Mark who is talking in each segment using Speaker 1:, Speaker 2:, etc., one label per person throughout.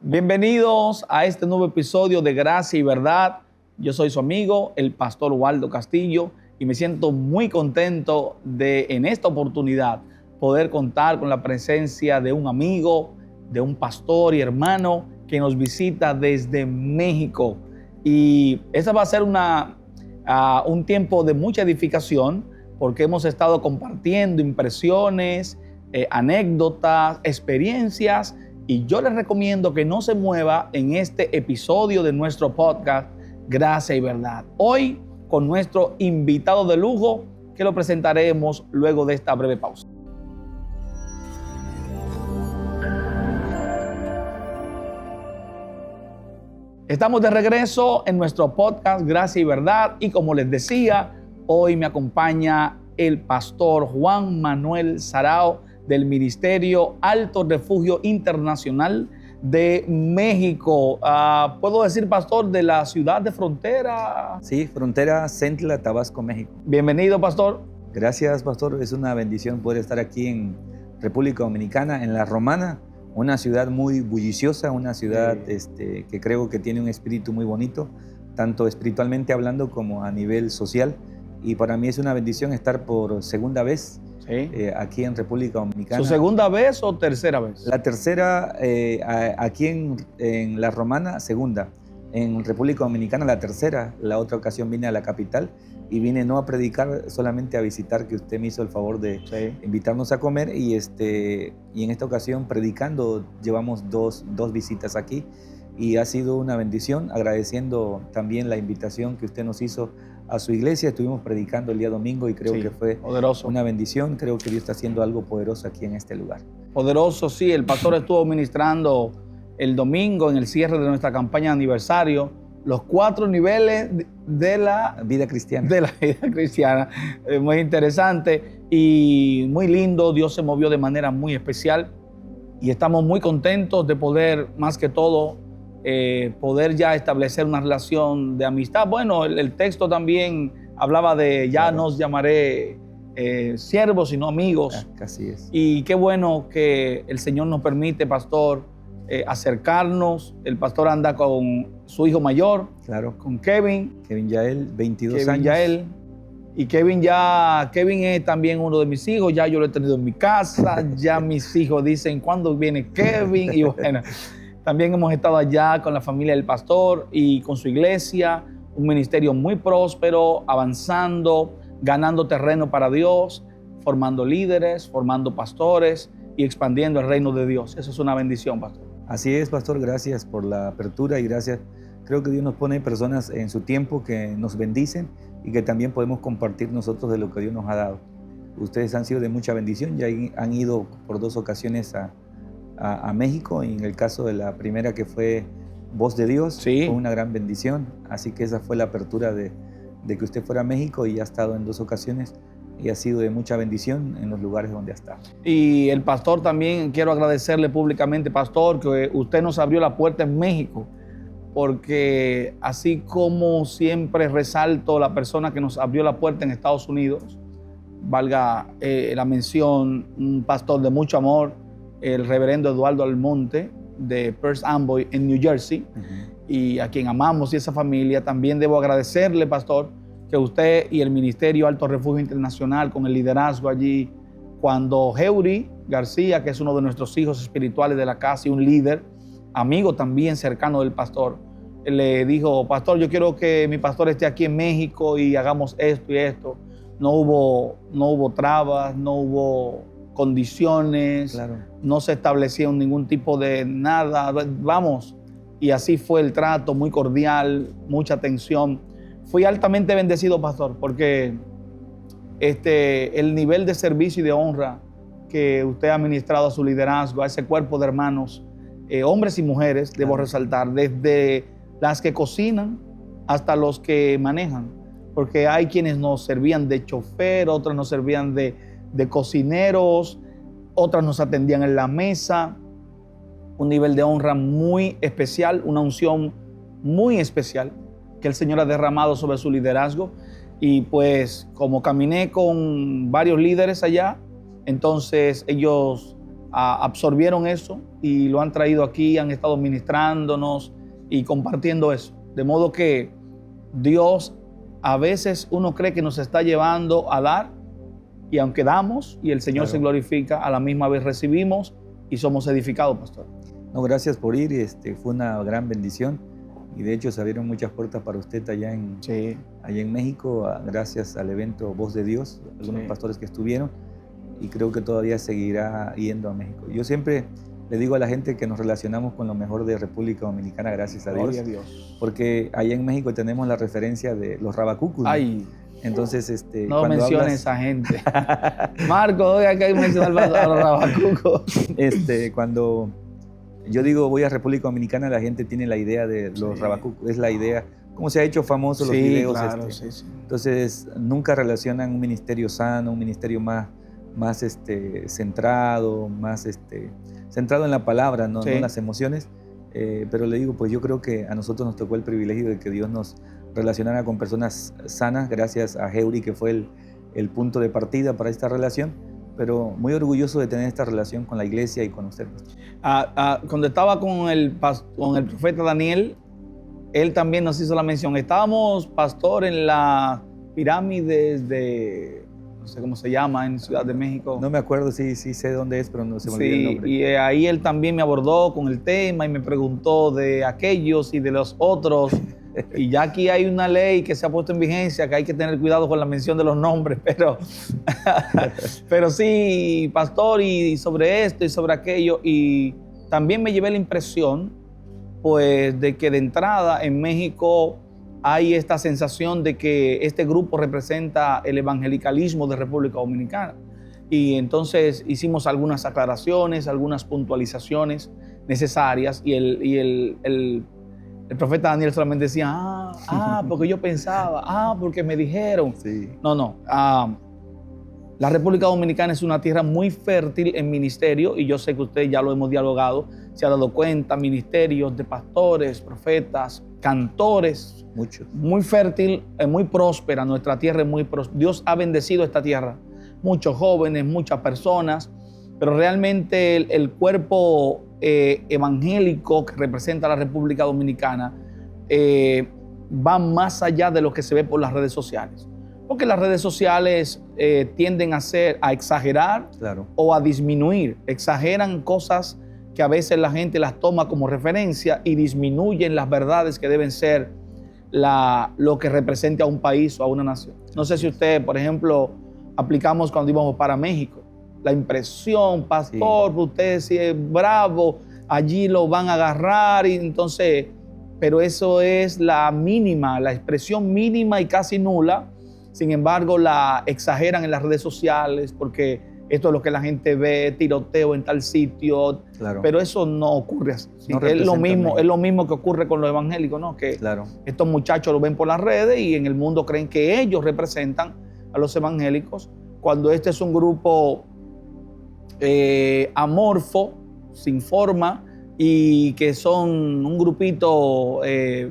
Speaker 1: Bienvenidos a este nuevo episodio de Gracia y Verdad. Yo soy su amigo, el pastor Waldo Castillo, y me siento muy contento de en esta oportunidad poder contar con la presencia de un amigo, de un pastor y hermano que nos visita desde México. Y esta va a ser un tiempo de mucha edificación porque hemos estado compartiendo impresiones, anécdotas, experiencias. Y yo les recomiendo que no se mueva en este episodio de nuestro podcast Gracia y Verdad. Hoy con nuestro invitado de lujo que lo presentaremos luego de esta breve pausa. Estamos de regreso en nuestro podcast Gracia y Verdad y como les decía, hoy me acompaña el pastor Juan Manuel Sarao del Ministerio Alto Refugio Internacional de México. ¿Puedo decir, pastor, de la ciudad de Frontera?
Speaker 2: Sí, Frontera, Centla, Tabasco, México.
Speaker 1: Bienvenido, pastor.
Speaker 2: Gracias, pastor. Es una bendición poder estar aquí en República Dominicana, en La Romana, una ciudad muy bulliciosa, una ciudad que creo que tiene un espíritu muy bonito, tanto espiritualmente hablando como a nivel social. Y para mí es una bendición estar por segunda vez aquí en República Dominicana.
Speaker 1: ¿Su segunda vez o tercera vez?
Speaker 2: La tercera, aquí en La Romana, segunda. En República Dominicana, la tercera. La otra ocasión vine a la capital y vine no a predicar, solamente a visitar, que usted me hizo el favor de invitarnos a comer. Y en esta ocasión, predicando, llevamos dos visitas aquí. Y ha sido una bendición, agradeciendo también la invitación que usted nos hizo a su iglesia. Estuvimos predicando el día domingo y creo que fue poderoso. Una bendición. Creo que Dios está haciendo algo poderoso aquí en este lugar.
Speaker 1: Poderoso, sí. El pastor estuvo ministrando el domingo en el cierre de nuestra campaña de aniversario, los 4 niveles de la
Speaker 2: vida cristiana.
Speaker 1: Muy interesante y muy lindo. Dios se movió de manera muy especial y estamos muy contentos de poder, más que todo, poder ya establecer una relación de amistad. Bueno, el texto también hablaba de ya nos llamaré siervos, sino amigos.
Speaker 2: Así es.
Speaker 1: Y qué bueno que el Señor nos permite, pastor, acercarnos. El pastor anda con su hijo mayor, con Kevin
Speaker 2: Yael, 22 años.
Speaker 1: Yael. Y Kevin es también uno de mis hijos. Ya yo lo he tenido en mi casa. Ya mis hijos dicen, ¿cuándo viene Kevin? Y bueno, también hemos estado allá con la familia del pastor y con su iglesia, un ministerio muy próspero, avanzando, ganando terreno para Dios, formando líderes, formando pastores y expandiendo el reino de Dios. Eso es una bendición, pastor.
Speaker 2: Así es, pastor. Gracias por la apertura y gracias. Creo que Dios nos pone personas en su tiempo que nos bendicen y que también podemos compartir nosotros de lo que Dios nos ha dado. Ustedes han sido de mucha bendición, ya han ido por 2 ocasiones a México, y en el caso de la primera, que fue Voz de Dios, fue una gran bendición. Así que esa fue la apertura de que usted fuera a México, y ha estado en 2 ocasiones y ha sido de mucha bendición en los lugares donde ha estado.
Speaker 1: Y el pastor también, quiero agradecerle públicamente, pastor, que usted nos abrió la puerta en México, porque así como siempre resalto la persona que nos abrió la puerta en Estados Unidos, valga la mención, un pastor de mucho amor, el reverendo Eduardo Almonte de First Amboy en New Jersey, y a quien amamos y esa familia. También debo agradecerle, pastor, que usted y el Ministerio Alto Refugio Internacional, con el liderazgo allí, cuando Heuri García, que es uno de nuestros hijos espirituales de la casa y un líder, amigo también cercano del pastor, le dijo, pastor, yo quiero que mi pastor esté aquí en México y hagamos esto y esto. No hubo trabas, no hubo condiciones, no se establecieron ningún tipo de nada, vamos. Y así fue el trato, muy cordial, mucha atención. Fui altamente bendecido, pastor, porque el nivel de servicio y de honra que usted ha ministrado a su liderazgo, a ese cuerpo de hermanos, hombres y mujeres, debo resaltar, desde las que cocinan hasta los que manejan, porque hay quienes nos servían de chofer, otros nos servían de cocineros, otras nos atendían en la mesa. Un nivel de honra muy especial, una unción muy especial que el Señor ha derramado sobre su liderazgo. Y pues como caminé con varios líderes allá, entonces ellos absorbieron eso y lo han traído aquí, han estado ministrándonos y compartiendo eso. De modo que Dios, a veces uno cree que nos está llevando a dar, y aunque damos y el Señor se glorifica, a la misma vez recibimos y somos edificados, pastor.
Speaker 2: No, gracias por ir, fue una gran bendición y de hecho se abrieron muchas puertas para usted allá en México, gracias al evento Voz de Dios, algunos pastores que estuvieron, y creo que todavía seguirá yendo a México. Yo siempre le digo a la gente que nos relacionamos con lo mejor de República Dominicana, gracias a Dios.
Speaker 1: Gloria a Dios.
Speaker 2: Porque allá en México tenemos la referencia de los rabacucus, ¿no?
Speaker 1: Ay,
Speaker 2: entonces,
Speaker 1: no menciones a esa gente. Marco, oiga que hay que mencionar a los rabacucos.
Speaker 2: Cuando yo digo voy a República Dominicana, la gente tiene la idea de los rabacucos, es la idea, cómo se ha hecho famoso los videos.
Speaker 1: Claro,
Speaker 2: Entonces, nunca relacionan un ministerio sano, un ministerio más centrado, más centrado en la palabra, no en las emociones. Pero le digo, pues yo creo que a nosotros nos tocó el privilegio de que Dios nos relacionara con personas sanas, gracias a Heuri, que fue el punto de partida para esta relación, pero muy orgulloso de tener esta relación con la iglesia y con usted.
Speaker 1: Cuando estaba con el profeta Daniel, él también nos hizo la mención. Estábamos, pastor, en las pirámides de, no sé cómo se llama, en Ciudad de México.
Speaker 2: No me acuerdo, sí sé dónde es, pero no se me olvidó el nombre.
Speaker 1: Y ahí él también me abordó con el tema y me preguntó de aquellos y de los otros. Y ya aquí hay una ley que se ha puesto en vigencia, que hay que tener cuidado con la mención de los nombres, pero sí, pastor, y sobre esto y sobre aquello. Y también me llevé la impresión, pues, de que de entrada en México hay esta sensación de que este grupo representa el evangelicalismo de República Dominicana. Y entonces hicimos algunas aclaraciones, algunas puntualizaciones necesarias, y el profeta Daniel solamente decía, porque yo pensaba, porque me dijeron.
Speaker 2: Sí.
Speaker 1: No. La República Dominicana es una tierra muy fértil en ministerio, y yo sé que usted ya lo hemos dialogado, se ha dado cuenta, ministerios de pastores, profetas, cantores.
Speaker 2: Muchos.
Speaker 1: Muy fértil, muy próspera, nuestra tierra es muy próspera. Dios ha bendecido esta tierra. Muchos jóvenes, muchas personas, pero realmente el cuerpo evangélico que representa la República Dominicana va más allá de lo que se ve por las redes sociales. Porque las redes sociales tienden a exagerar,
Speaker 2: claro,
Speaker 1: o a disminuir. Exageran cosas que a veces la gente las toma como referencia y disminuyen las verdades que deben ser lo que representa a un país o a una nación. No sé si usted, por ejemplo, aplicamos cuando íbamos para México. La impresión, pastor, usted si es bravo, allí lo van a agarrar, y entonces, pero eso es la expresión mínima y casi nula. Sin embargo, la exageran en las redes sociales porque esto es lo que la gente ve, tiroteo en tal sitio,
Speaker 2: claro,
Speaker 1: pero eso no ocurre así.
Speaker 2: No
Speaker 1: es lo mismo que ocurre con los evangélicos, ¿no? Que
Speaker 2: claro,
Speaker 1: estos muchachos lo ven por las redes y en el mundo creen que ellos representan a los evangélicos, cuando este es un grupo amorfo, sin forma, y que son un grupito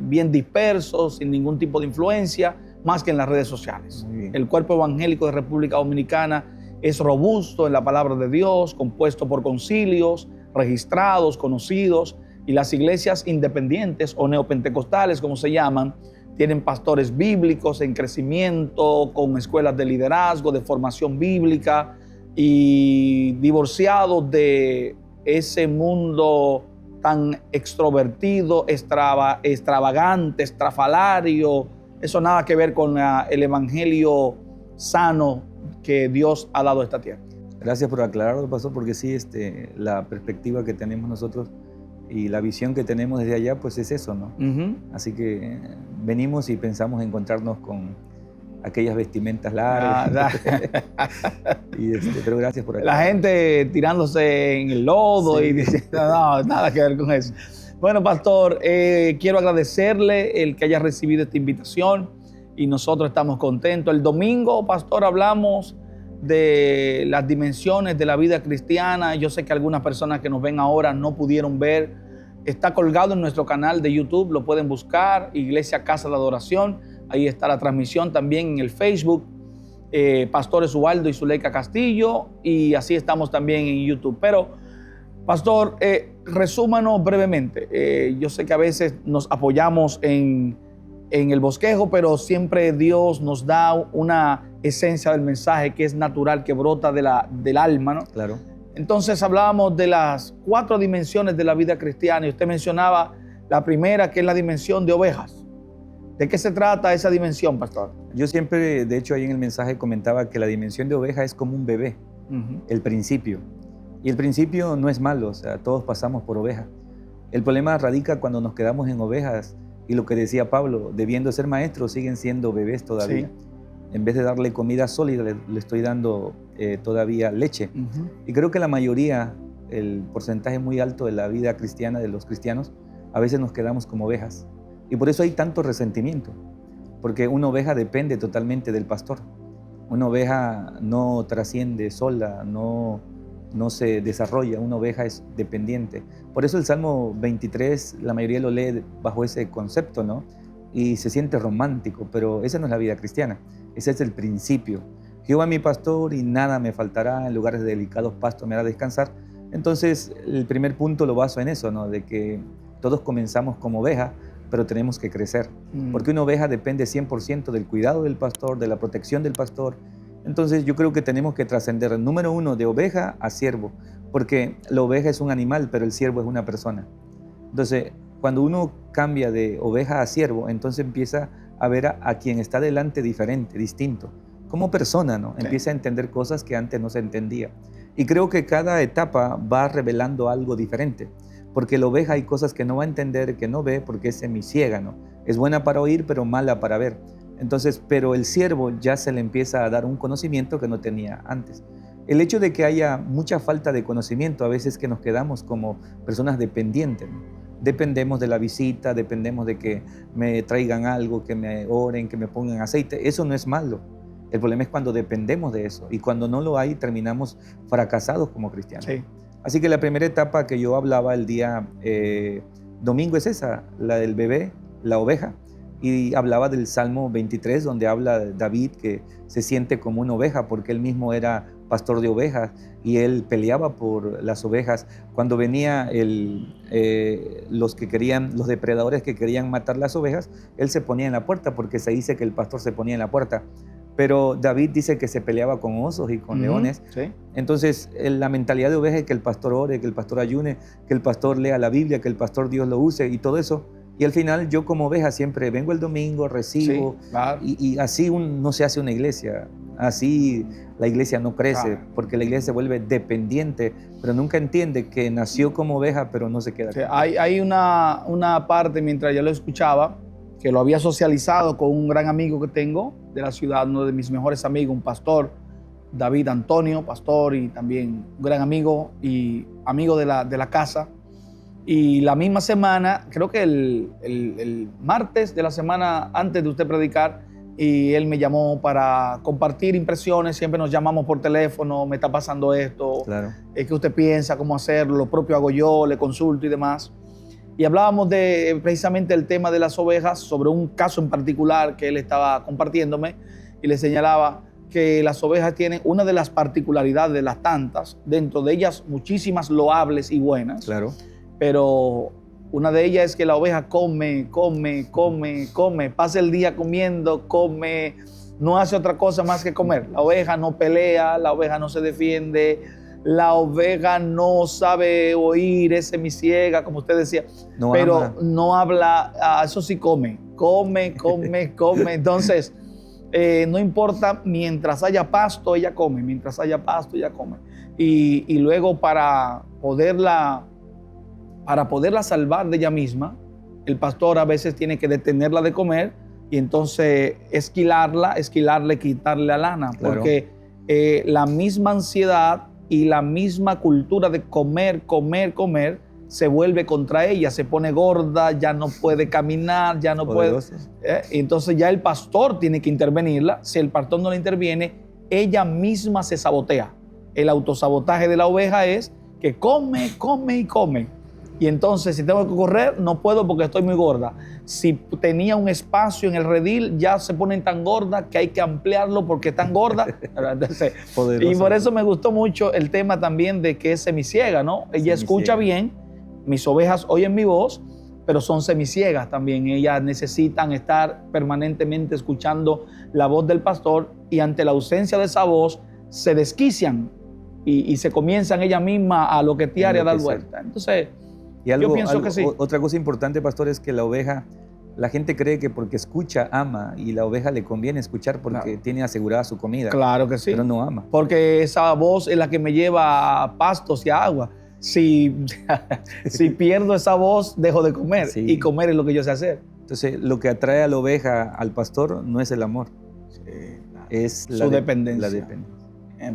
Speaker 1: bien disperso, sin ningún tipo de influencia, más que en las redes sociales. El cuerpo evangélico de República Dominicana es robusto en la palabra de Dios, compuesto por concilios, registrados, conocidos, y las iglesias independientes o neopentecostales, como se llaman, tienen pastores bíblicos en crecimiento, con escuelas de liderazgo, de formación bíblica, y divorciados de ese mundo tan extrovertido, extravagante, estrafalario. Eso nada que ver con el evangelio sano que Dios ha dado a esta tierra.
Speaker 2: Gracias por aclararlo, pastor, porque sí, la perspectiva que tenemos nosotros y la visión que tenemos desde allá, pues es eso, ¿no? Así que venimos y pensamos encontrarnos con aquellas vestimentas largas. Pero gracias por aclarar.
Speaker 1: La gente tirándose en el lodo, sí, y diciendo, no, nada que ver con eso. Bueno, pastor, quiero agradecerle el que haya recibido esta invitación, y nosotros estamos contentos. El domingo, pastor, hablamos de las dimensiones de la vida cristiana. Yo sé que algunas personas que nos ven ahora no pudieron ver. Está colgado en nuestro canal de YouTube, lo pueden buscar, Iglesia Casa de Adoración. Ahí está la transmisión también en el Facebook, Pastores Ubaldo y Zuleika Castillo, y así estamos también en YouTube. Pero Pastor, resúmanos brevemente. Yo sé que a veces nos apoyamos en el bosquejo, pero siempre Dios nos da una esencia del mensaje que es natural, que brota del alma, ¿no?
Speaker 2: Claro.
Speaker 1: Entonces hablábamos de las 4 dimensiones de la vida cristiana y usted mencionaba la primera, que es la dimensión de ovejas. ¿De qué se trata esa dimensión, pastor?
Speaker 2: Yo siempre, de hecho, ahí en el mensaje comentaba que la dimensión de oveja es como un bebé, el principio. Y el principio no es malo, o sea, todos pasamos por oveja. El problema radica cuando nos quedamos en ovejas y lo que decía Pablo, debiendo ser maestros, siguen siendo bebés todavía. Sí. En vez de darle comida sólida, le estoy dando todavía leche. Y creo que la mayoría, el porcentaje muy alto de la vida cristiana, de los cristianos, a veces nos quedamos como ovejas. Y por eso hay tanto resentimiento, porque una oveja depende totalmente del pastor. Una oveja no trasciende sola, no se desarrolla, una oveja es dependiente. Por eso el Salmo 23, la mayoría lo lee bajo ese concepto, ¿no? Y se siente romántico, pero esa no es la vida cristiana, ese es el principio. Jehová mi pastor y nada me faltará, en lugares de delicados pastos me hará descansar. Entonces el primer punto lo baso en eso, ¿no? De que todos comenzamos como oveja, pero tenemos que crecer, porque una oveja depende 100% del cuidado del pastor, de la protección del pastor. Entonces yo creo que tenemos que trascender, número 1, de oveja a siervo, porque la oveja es un animal, pero el siervo es una persona. Entonces, cuando uno cambia de oveja a siervo, entonces empieza a ver a quien está delante diferente, distinto, como persona, ¿no? Sí. Empieza a entender cosas que antes no se entendía. Y creo que cada etapa va revelando algo diferente, porque la oveja hay cosas que no va a entender, que no ve, porque es semiciega, ¿no? Es buena para oír, pero mala para ver. Entonces, pero el siervo ya se le empieza a dar un conocimiento que no tenía antes. El hecho de que haya mucha falta de conocimiento, a veces que nos quedamos como personas dependientes, ¿no? Dependemos de la visita, dependemos de que me traigan algo, que me oren, que me pongan aceite. Eso no es malo. El problema es cuando dependemos de eso y cuando no lo hay terminamos fracasados como cristianos. Sí. Así que la primera etapa que yo hablaba el día domingo es esa, la del bebé, la oveja. Y hablaba del Salmo 23, donde habla David que se siente como una oveja porque él mismo era pastor de ovejas y él peleaba por las ovejas. Cuando venía los depredadores que querían matar las ovejas, él se ponía en la puerta porque se dice que el pastor se ponía en la puerta. Pero David dice que se peleaba con osos y con leones. Sí. Entonces, la mentalidad de oveja es que el pastor ore, que el pastor ayune, que el pastor lea la Biblia, que el pastor Dios lo use y todo eso. Y al final yo como oveja siempre vengo el domingo, recibo, sí, claro. y así no se hace una iglesia. Así la iglesia no crece, claro, porque la iglesia se vuelve dependiente, pero nunca entiende que nació como oveja, pero no se queda.
Speaker 1: Sí, hay una parte, mientras yo lo escuchaba, que lo había socializado con un gran amigo que tengo de la ciudad, uno de mis mejores amigos, un pastor, David Antonio, pastor y también un gran amigo y amigo de la casa. Y la misma semana, creo que el martes de la semana antes de usted predicar, y él me llamó para compartir impresiones, siempre nos llamamos por teléfono, me está pasando esto, claro. ¿Qué usted piensa? ¿Cómo hacerlo? Lo propio hago yo, le consulto y demás. Y hablábamos precisamente del tema de las ovejas, sobre un caso en particular que él estaba compartiéndome, y le señalaba que las ovejas tienen una de las particularidades de las tantas, dentro de ellas muchísimas loables y buenas.
Speaker 2: Claro.
Speaker 1: Pero una de ellas es que la oveja come, pasa el día comiendo, come, no hace otra cosa más que comer. La oveja no pelea, la oveja no se defiende, la oveja no sabe oír, es semiciega, como usted decía, no habla, eso sí come. Entonces, no importa, mientras haya pasto, ella come, Y luego para poderla salvar de ella misma, el pastor a veces tiene que detenerla de comer y entonces esquilarle, quitarle la lana, claro. Porque la misma ansiedad y la misma cultura de comer, se vuelve contra ella, se pone gorda, ya no puede caminar, ya no
Speaker 2: Poderoso.
Speaker 1: Puede. Entonces ya el pastor tiene que intervenirla. Si el pastor no la interviene, ella misma se sabotea. El autosabotaje de la oveja es que come. Y entonces, si tengo que correr, no puedo porque estoy muy gorda. Si tenía un espacio en el redil, ya se ponen tan gordas que hay que ampliarlo porque están gordas. Entonces, y por eso me gustó mucho el tema también de que es semiciega, ¿no? Ella escucha bien, mis ovejas oyen mi voz, pero son semiciegas también. Ellas necesitan estar permanentemente escuchando la voz del pastor y ante la ausencia de esa voz se desquician y se comienzan ellas mismas a loquetear y a dar vueltas. Entonces,
Speaker 2: y algo,
Speaker 1: yo pienso que sí.
Speaker 2: Otra cosa importante, pastor, es que la oveja, la gente cree que porque escucha, ama, y la oveja le conviene escuchar porque tiene asegurada su comida.
Speaker 1: Claro que sí.
Speaker 2: Pero no ama.
Speaker 1: Porque esa voz es la que me lleva a pastos y a agua. Si pierdo esa voz, dejo de comer. Sí. Y comer es lo que yo sé hacer.
Speaker 2: Entonces, lo que atrae a la oveja al pastor no es el amor. Sí, es
Speaker 1: su dependencia.
Speaker 2: La dependencia.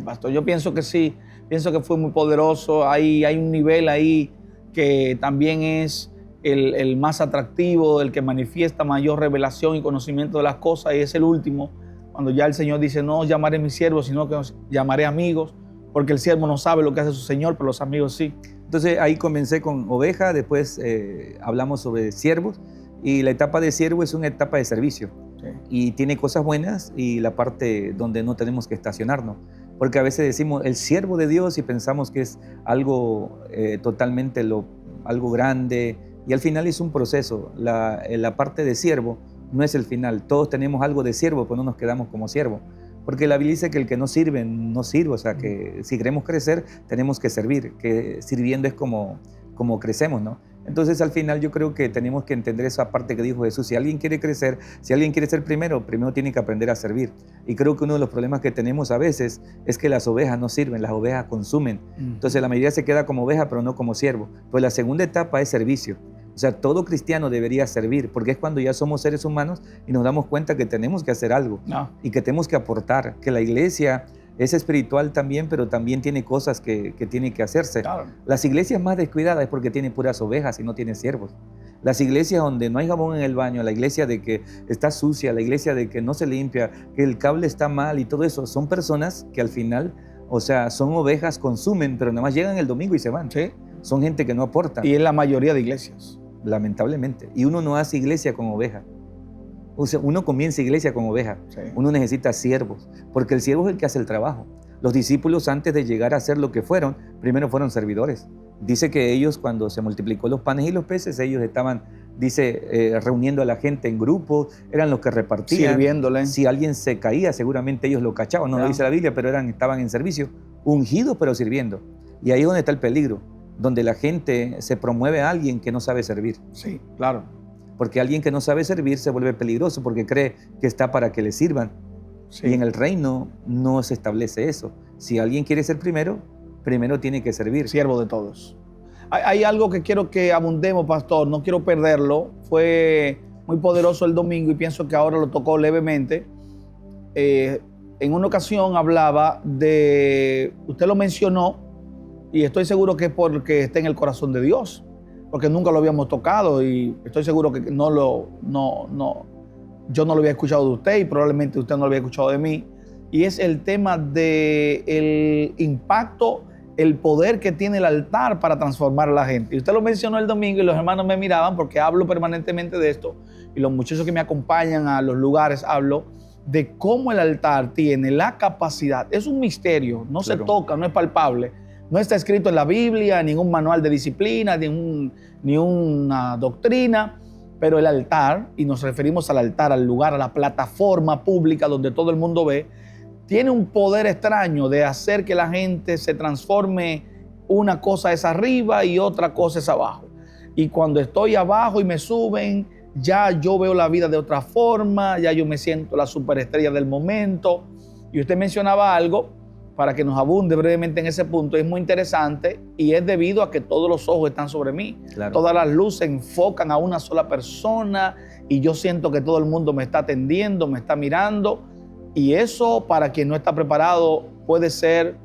Speaker 1: Pastor, yo pienso que sí. Pienso que fue muy poderoso. Hay un nivel ahí que también es el más atractivo, el que manifiesta mayor revelación y conocimiento de las cosas, y es el último, cuando ya el Señor dice, no os llamaré mis siervos, sino que os llamaré amigos, porque el siervo no sabe lo que hace su Señor, pero los amigos sí.
Speaker 2: Entonces ahí comencé con oveja, después hablamos sobre siervos, y la etapa de siervo es una etapa de servicio, y tiene cosas buenas y la parte donde no tenemos que estacionarnos. Porque a veces decimos el siervo de Dios y pensamos que es algo totalmente algo grande, y al final es un proceso. La parte de siervo no es el final. Todos tenemos algo de siervo, pero no nos quedamos como siervo. Porque la Biblia dice que el que no sirve, no sirve. O sea, que si queremos crecer, tenemos que servir, que sirviendo es como crecemos, ¿no? Entonces, al final yo creo que tenemos que entender esa parte que dijo Jesús. Si alguien quiere crecer, si alguien quiere ser primero tiene que aprender a servir. Y creo que uno de los problemas que tenemos a veces es que las ovejas no sirven, las ovejas consumen. Entonces, la mayoría se queda como oveja, pero no como siervo. Pues la segunda etapa es servicio. O sea, todo cristiano debería servir, porque es cuando ya somos seres humanos y nos damos cuenta que tenemos que hacer algo y que tenemos que aportar, que la iglesia es espiritual también, pero también tiene cosas que tiene que hacerse. Claro. Las iglesias más descuidadas es porque tienen puras ovejas y no tienen siervos. Las iglesias donde no hay jabón en el baño, la iglesia de que está sucia, la iglesia de que no se limpia, que el cable está mal y todo eso, son personas que al final, o sea, son ovejas, consumen, pero nada más llegan el domingo y se van. ¿Sí? Son gente que no aporta.
Speaker 1: Y en la mayoría de iglesias.
Speaker 2: Lamentablemente. Y uno no hace iglesia con oveja. O sea, uno comienza iglesia con oveja. Sí. Uno necesita siervos, porque el siervo es el que hace el trabajo. Los discípulos, antes de llegar a ser lo que fueron, primero fueron servidores. Dice que ellos, cuando se multiplicó los panes y los peces, ellos estaban, reuniendo a la gente en grupos, eran los que repartían.
Speaker 1: Sirviéndole.
Speaker 2: Si alguien se caía, seguramente ellos lo cachaban. No lo dice la Biblia, pero estaban en servicio, ungidos pero sirviendo. Y ahí es donde está el peligro, donde la gente se promueve a alguien que no sabe servir.
Speaker 1: Sí, claro.
Speaker 2: Porque alguien que no sabe servir se vuelve peligroso porque cree que está para que le sirvan. Sí. Y en el reino no se establece eso. Si alguien quiere ser primero tiene que servir.
Speaker 1: Siervo de todos. Hay algo que quiero que abundemos, pastor, no quiero perderlo. Fue muy poderoso el domingo y pienso que ahora lo tocó levemente. En una ocasión hablaba de, usted lo mencionó, y estoy seguro que es porque está en el corazón de Dios, porque nunca lo habíamos tocado y estoy seguro que yo no lo había escuchado de usted y probablemente usted no lo había escuchado de mí, y es el tema del impacto, el poder que tiene el altar para transformar a la gente. Y usted lo mencionó el domingo y los hermanos me miraban porque hablo permanentemente de esto, y los muchachos que me acompañan a los lugares hablo de cómo el altar tiene la capacidad, es un misterio, no se toca, no es palpable. No está escrito en la Biblia, en ningún manual de disciplina, ni una doctrina, pero el altar, y nos referimos al altar, al lugar, a la plataforma pública donde todo el mundo ve, tiene un poder extraño de hacer que la gente se transforme. Una cosa es arriba y otra cosa es abajo. Y cuando estoy abajo y me suben, ya yo veo la vida de otra forma, ya yo me siento la superestrella del momento. Y usted mencionaba algo, para que nos abunde brevemente en ese punto, es muy interesante y es debido a que todos los ojos están sobre mí. Claro. Todas las luces enfocan a una sola persona y yo siento que todo el mundo me está atendiendo, me está mirando, y eso, para quien no está preparado, puede ser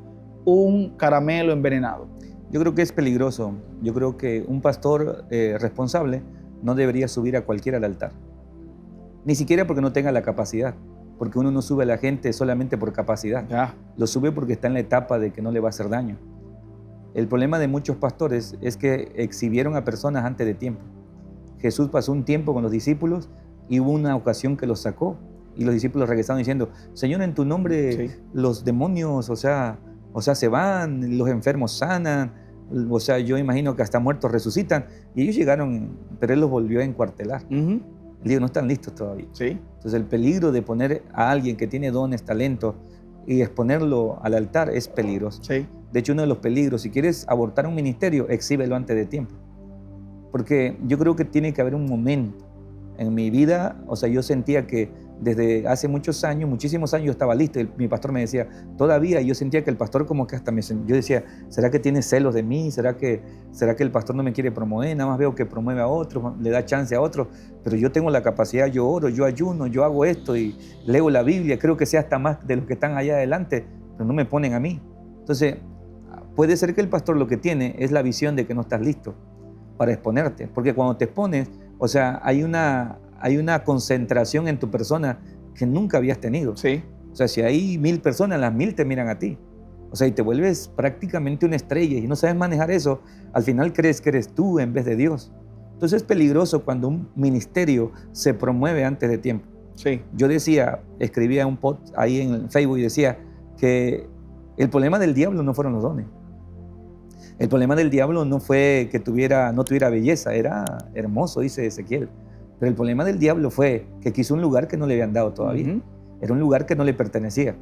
Speaker 1: un caramelo envenenado.
Speaker 2: Yo creo que es peligroso. Yo creo que un pastor responsable no debería subir a cualquiera al altar, ni siquiera porque no tenga la capacidad. Porque uno no sube a la gente solamente por capacidad. Lo sube porque está en la etapa de que no le va a hacer daño. El problema de muchos pastores es que exhibieron a personas antes de tiempo. Jesús pasó un tiempo con los discípulos y hubo una ocasión que los sacó y los discípulos regresaron diciendo, Señor, en tu nombre los demonios, o sea, se van, los enfermos sanan, o sea, yo imagino que hasta muertos resucitan. Y ellos llegaron, pero Él los volvió a encuartelar. Él dijo, no están listos todavía. Entonces el peligro de poner a alguien que tiene dones, talentos y exponerlo al altar es peligroso. De hecho, uno de los peligros, si quieres abortar un ministerio, exhíbelo antes de tiempo. Porque yo creo que tiene que haber un momento. En mi vida, o sea, yo sentía que desde hace muchos años, muchísimos años, yo estaba listo. Y mi pastor me decía, todavía, y yo sentía que el pastor como que hasta yo decía, ¿será que tiene celos de mí? ¿Será que el pastor no me quiere promover? Nada más veo que promueve a otros, le da chance a otros, pero yo tengo la capacidad, yo oro, yo ayuno, yo hago esto y leo la Biblia, creo que sé hasta más de los que están allá adelante, pero no me ponen a mí. Entonces, puede ser que el pastor lo que tiene es la visión de que no estás listo para exponerte, porque cuando te expones, o sea, hay una concentración en tu persona que nunca habías tenido. O sea, si hay 1000 personas, las 1000 te miran a ti. O sea, y te vuelves prácticamente una estrella y no sabes manejar eso. Al final crees que eres tú en vez de Dios. Entonces es peligroso cuando un ministerio se promueve antes de tiempo. Yo escribía un post ahí en Facebook y decía que el problema del diablo no fueron los dones. El problema del diablo no fue que no tuviera belleza, era hermoso, dice Ezequiel. Pero el problema del diablo fue que quiso un lugar que no le habían dado todavía. Era un lugar que no le pertenecía.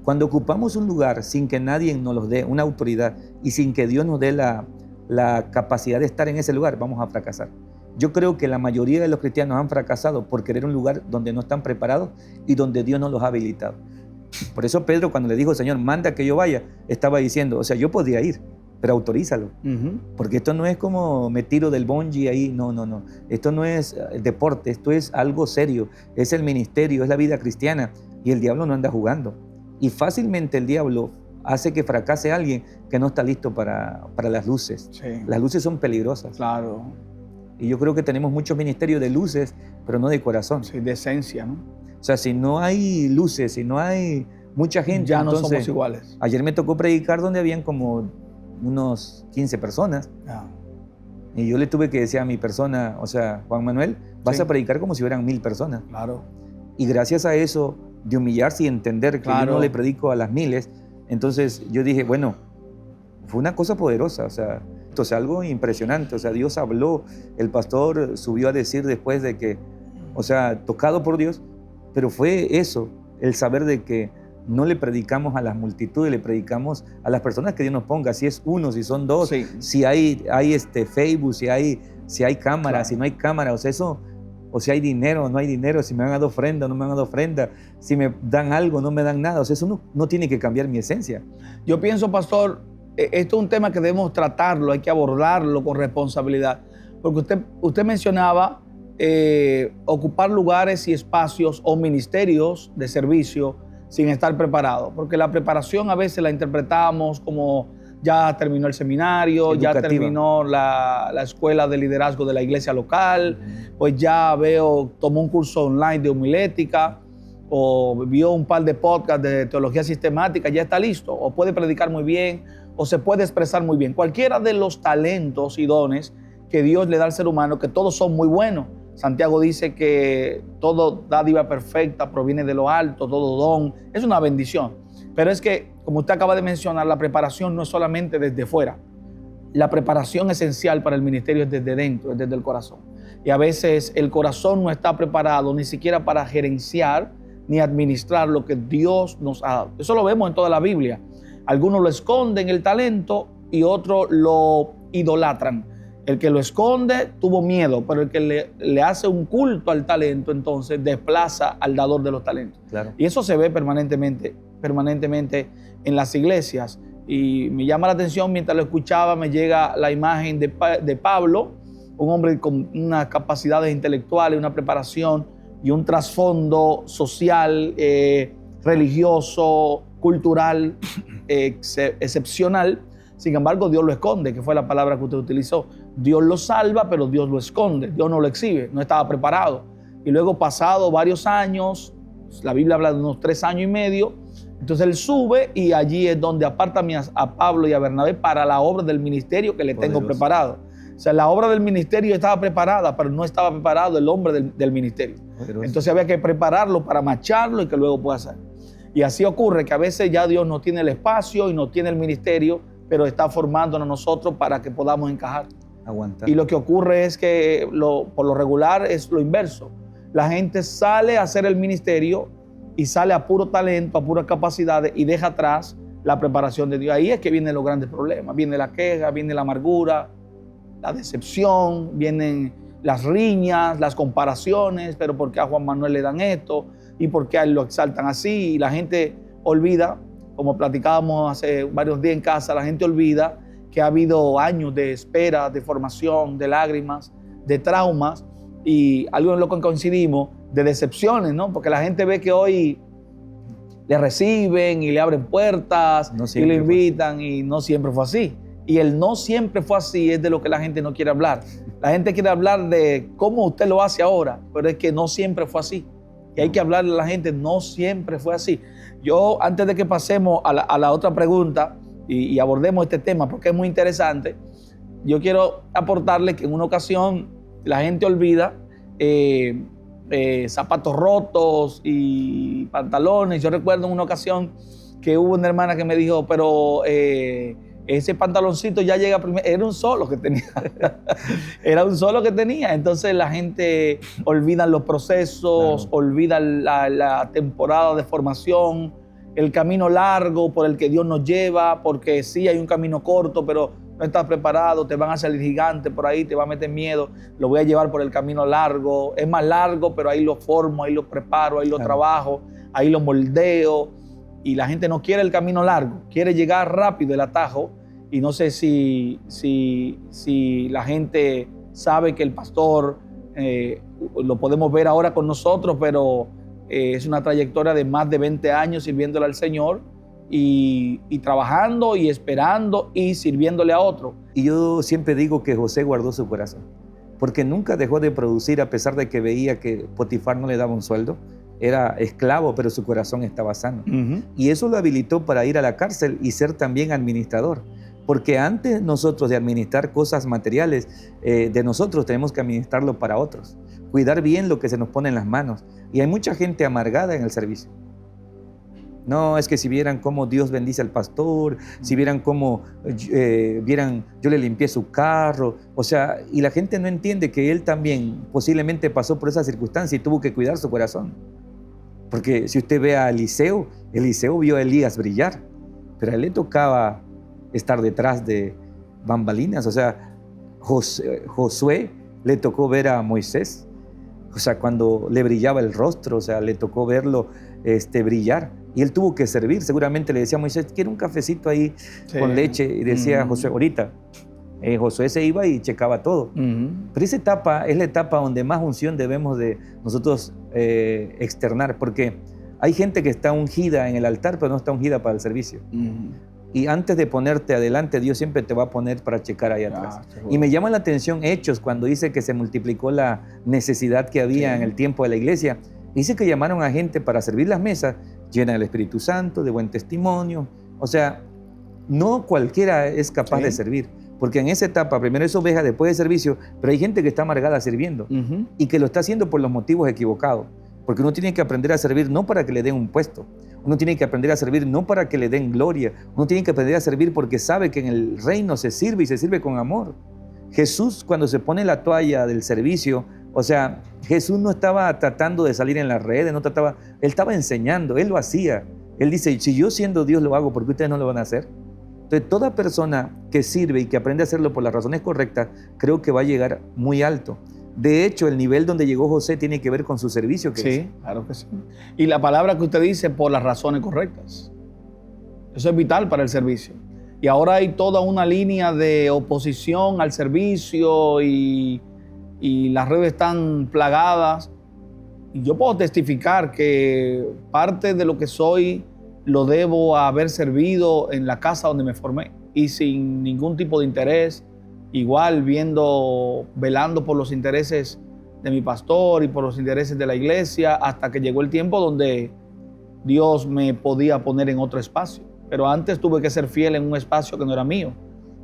Speaker 2: Cuando ocupamos un lugar sin que nadie nos lo dé, una autoridad, y sin que Dios nos dé la capacidad de estar en ese lugar, vamos a fracasar. Yo creo que la mayoría de los cristianos han fracasado por querer un lugar donde no están preparados y donde Dios no los ha habilitado. Por eso Pedro, cuando le dijo, Señor, manda que yo vaya, estaba diciendo, o sea, yo podría ir, pero autorízalo. Porque esto no es como me tiro del bungee ahí, no. Esto no es deporte, esto es algo serio. Es el ministerio, es la vida cristiana. Y el diablo no anda jugando. Y fácilmente el diablo hace que fracase alguien que no está listo para las luces. Las luces son peligrosas.
Speaker 1: Claro.
Speaker 2: Y yo creo que tenemos muchos ministerios de luces, pero no de corazón.
Speaker 1: De esencia, ¿no?
Speaker 2: O sea, si no hay luces, si no hay mucha gente,
Speaker 1: ya no
Speaker 2: entonces,
Speaker 1: somos iguales.
Speaker 2: Ayer me tocó predicar donde habían como unos 15 personas. Y yo le tuve que decir a mi persona, o sea, Juan Manuel, vas a predicar como si hubieran 1000 personas.
Speaker 1: Claro.
Speaker 2: Y gracias a eso, de humillarse y entender que yo no le predico a las miles, entonces yo dije, bueno, fue una cosa poderosa, o sea, algo impresionante. O sea, Dios habló, el pastor subió a decir después de que, o sea, tocado por Dios, pero fue eso, el saber de que no le predicamos a las multitudes, le predicamos a las personas que Dios nos ponga, si es uno, si son dos, si hay Facebook, si hay cámara, si no hay cámara, o sea, eso, o si hay dinero o no hay dinero, si me han dado ofrenda o no me han dado ofrenda, si me dan algo o no me dan nada, o sea, eso no tiene que cambiar mi esencia.
Speaker 1: Yo pienso, pastor, esto es un tema que debemos tratarlo, hay que abordarlo con responsabilidad, porque usted mencionaba ocupar lugares y espacios o ministerios de servicio sin estar preparado, porque la preparación a veces la interpretamos como ya terminó el seminario, educativa. Ya terminó la escuela de liderazgo de la iglesia local, pues ya tomó un curso online de homilética o vio un par de podcasts de teología sistemática, ya está listo, o puede predicar muy bien, o se puede expresar muy bien. Cualquiera de los talentos y dones que Dios le da al ser humano, que todos son muy buenos. Santiago dice que todo dádiva perfecta proviene de lo alto, todo don, es una bendición. Pero es que, como usted acaba de mencionar, la preparación no es solamente desde fuera. La preparación esencial para el ministerio es desde dentro, es desde el corazón. Y a veces el corazón no está preparado ni siquiera para gerenciar ni administrar lo que Dios nos ha dado. Eso lo vemos en toda la Biblia. Algunos lo esconden el talento y otros lo idolatran. El que lo esconde tuvo miedo, pero el que le hace un culto al talento, entonces desplaza al dador de los talentos.
Speaker 2: Claro.
Speaker 1: Y eso se ve permanentemente en las iglesias. Y me llama la atención, mientras lo escuchaba, me llega la imagen de Pablo, un hombre con unas capacidades intelectuales, una preparación y un trasfondo social, religioso, cultural, excepcional. Sin embargo, Dios lo esconde, que fue la palabra que usted utilizó. Dios lo salva, pero Dios lo esconde. Dios no lo exhibe, no estaba preparado. Y luego, pasado varios años, La Biblia habla de unos 3 años y medio. Entonces él sube y allí es donde aparta a Pablo y a Bernabé para la obra del ministerio que le tengo preparado. O sea, la obra del ministerio estaba preparada, pero no estaba preparado el hombre del ministerio.
Speaker 2: Poderoso.
Speaker 1: Entonces había que prepararlo para macharlo y que luego pueda hacer. Y así ocurre que a veces ya Dios no tiene el espacio y no tiene el ministerio, pero está formándonos a nosotros para que podamos encajar.
Speaker 2: Aguantar.
Speaker 1: Y lo que ocurre es que por lo regular es lo inverso. La gente sale a hacer el ministerio y sale a puro talento, a puras capacidades y deja atrás la preparación de Dios. Ahí es que vienen los grandes problemas. Viene la queja, viene la amargura, la decepción, vienen las riñas, las comparaciones, pero ¿por qué a Juan Manuel le dan esto? ¿Y por qué a él lo exaltan así? Y la gente olvida, como platicábamos hace varios días en casa, la gente olvida que ha habido años de espera, de formación, de lágrimas, de traumas y algo en lo que coincidimos, de decepciones, ¿no? Porque la gente ve que hoy le reciben y le abren puertas y le invitan y no siempre fue así. Y el no siempre fue así es de lo que la gente no quiere hablar. La gente quiere hablar de cómo usted lo hace ahora, pero es que no siempre fue así. Y hay que hablarle a la gente, no siempre fue así. Yo, antes de que pasemos a la otra pregunta y abordemos este tema, porque es muy interesante, yo quiero aportarle que en una ocasión la gente olvida zapatos rotos y pantalones. Yo recuerdo en una ocasión que hubo una hermana que me dijo, pero ese pantaloncito ya llega primero. Era un solo que tenía. Era un solo que tenía. Entonces la gente olvida los procesos, claro, olvida la temporada de formación, el camino largo por el que Dios nos lleva, porque sí hay un camino corto, pero no estás preparado, te van a salir gigantes por ahí, te va a meter miedo, lo voy a llevar por el camino largo. Es más largo, pero ahí lo formo, ahí lo preparo, ahí lo trabajo, ahí lo moldeo. Y la gente no quiere el camino largo, quiere llegar rápido, el atajo. Y no sé si la gente sabe que el pastor, lo podemos ver ahora con nosotros, pero es una trayectoria de más de 20 años sirviéndole al Señor y trabajando y esperando y sirviéndole a otro.
Speaker 2: Y yo siempre digo que José guardó su corazón, porque nunca dejó de producir a pesar de que veía que Potifar no le daba un sueldo. Era esclavo, pero su corazón estaba sano. Y eso lo habilitó para ir a la cárcel y ser también administrador. Porque antes nosotros de administrar cosas materiales, de nosotros tenemos que administrarlo para otros. Cuidar bien lo que se nos pone en las manos. Y hay mucha gente amargada en el servicio. No, es que si vieran cómo Dios bendice al pastor, si vieran cómo vieran, yo le limpié su carro. O sea, y la gente no entiende que él también posiblemente pasó por esa circunstancia y tuvo que cuidar su corazón. Porque si usted ve a Eliseo vio a Elías brillar, pero a él le tocaba estar detrás de bambalinas. O sea, Josué le tocó ver a Moisés, o sea, cuando le brillaba el rostro, o sea, le tocó verlo brillar. Y él tuvo que servir. Seguramente le decía a Moisés, quiero un cafecito ahí con leche. Y decía Josué, ahorita. Josué se iba y checaba todo. Pero esa etapa es la etapa donde más unción debemos de nosotros externar, porque hay gente que está ungida en el altar, pero no está ungida para el servicio. Y antes de ponerte adelante, Dios siempre te va a poner para checar ahí atrás. Y me llama la atención Hechos, cuando dice que se multiplicó la necesidad que había en el tiempo de la iglesia. Dice que llamaron a gente para servir las mesas, llena del Espíritu Santo, de buen testimonio. O sea, no cualquiera es capaz de servir. Porque en esa etapa, primero es oveja, después de servicio, pero hay gente que está amargada sirviendo y que lo está haciendo por los motivos equivocados. Porque uno tiene que aprender a servir no para que le den un puesto. Uno tiene que aprender a servir no para que le den gloria. Uno tiene que aprender a servir porque sabe que en el reino se sirve y se sirve con amor. Jesús, cuando se pone la toalla del servicio, o sea, Jesús no estaba tratando de salir en las redes, él estaba enseñando, él lo hacía. Él dice, si yo siendo Dios lo hago, ¿por qué ustedes no lo van a hacer? Entonces, toda persona que sirve y que aprende a hacerlo por las razones correctas, creo que va a llegar muy alto. De hecho, el nivel donde llegó José tiene que ver con su servicio.
Speaker 1: Sí, claro que sí. Y la palabra que usted dice, por las razones correctas. Eso es vital para el servicio. Y ahora hay toda una línea de oposición al servicio y las redes están plagadas. Y yo puedo testificar que parte de lo que soy lo debo a haber servido en la casa donde me formé y sin ningún tipo de interés, igual velando por los intereses de mi pastor y por los intereses de la iglesia, hasta que llegó el tiempo donde Dios me podía poner en otro espacio. Pero antes tuve que ser fiel en un espacio que no era mío,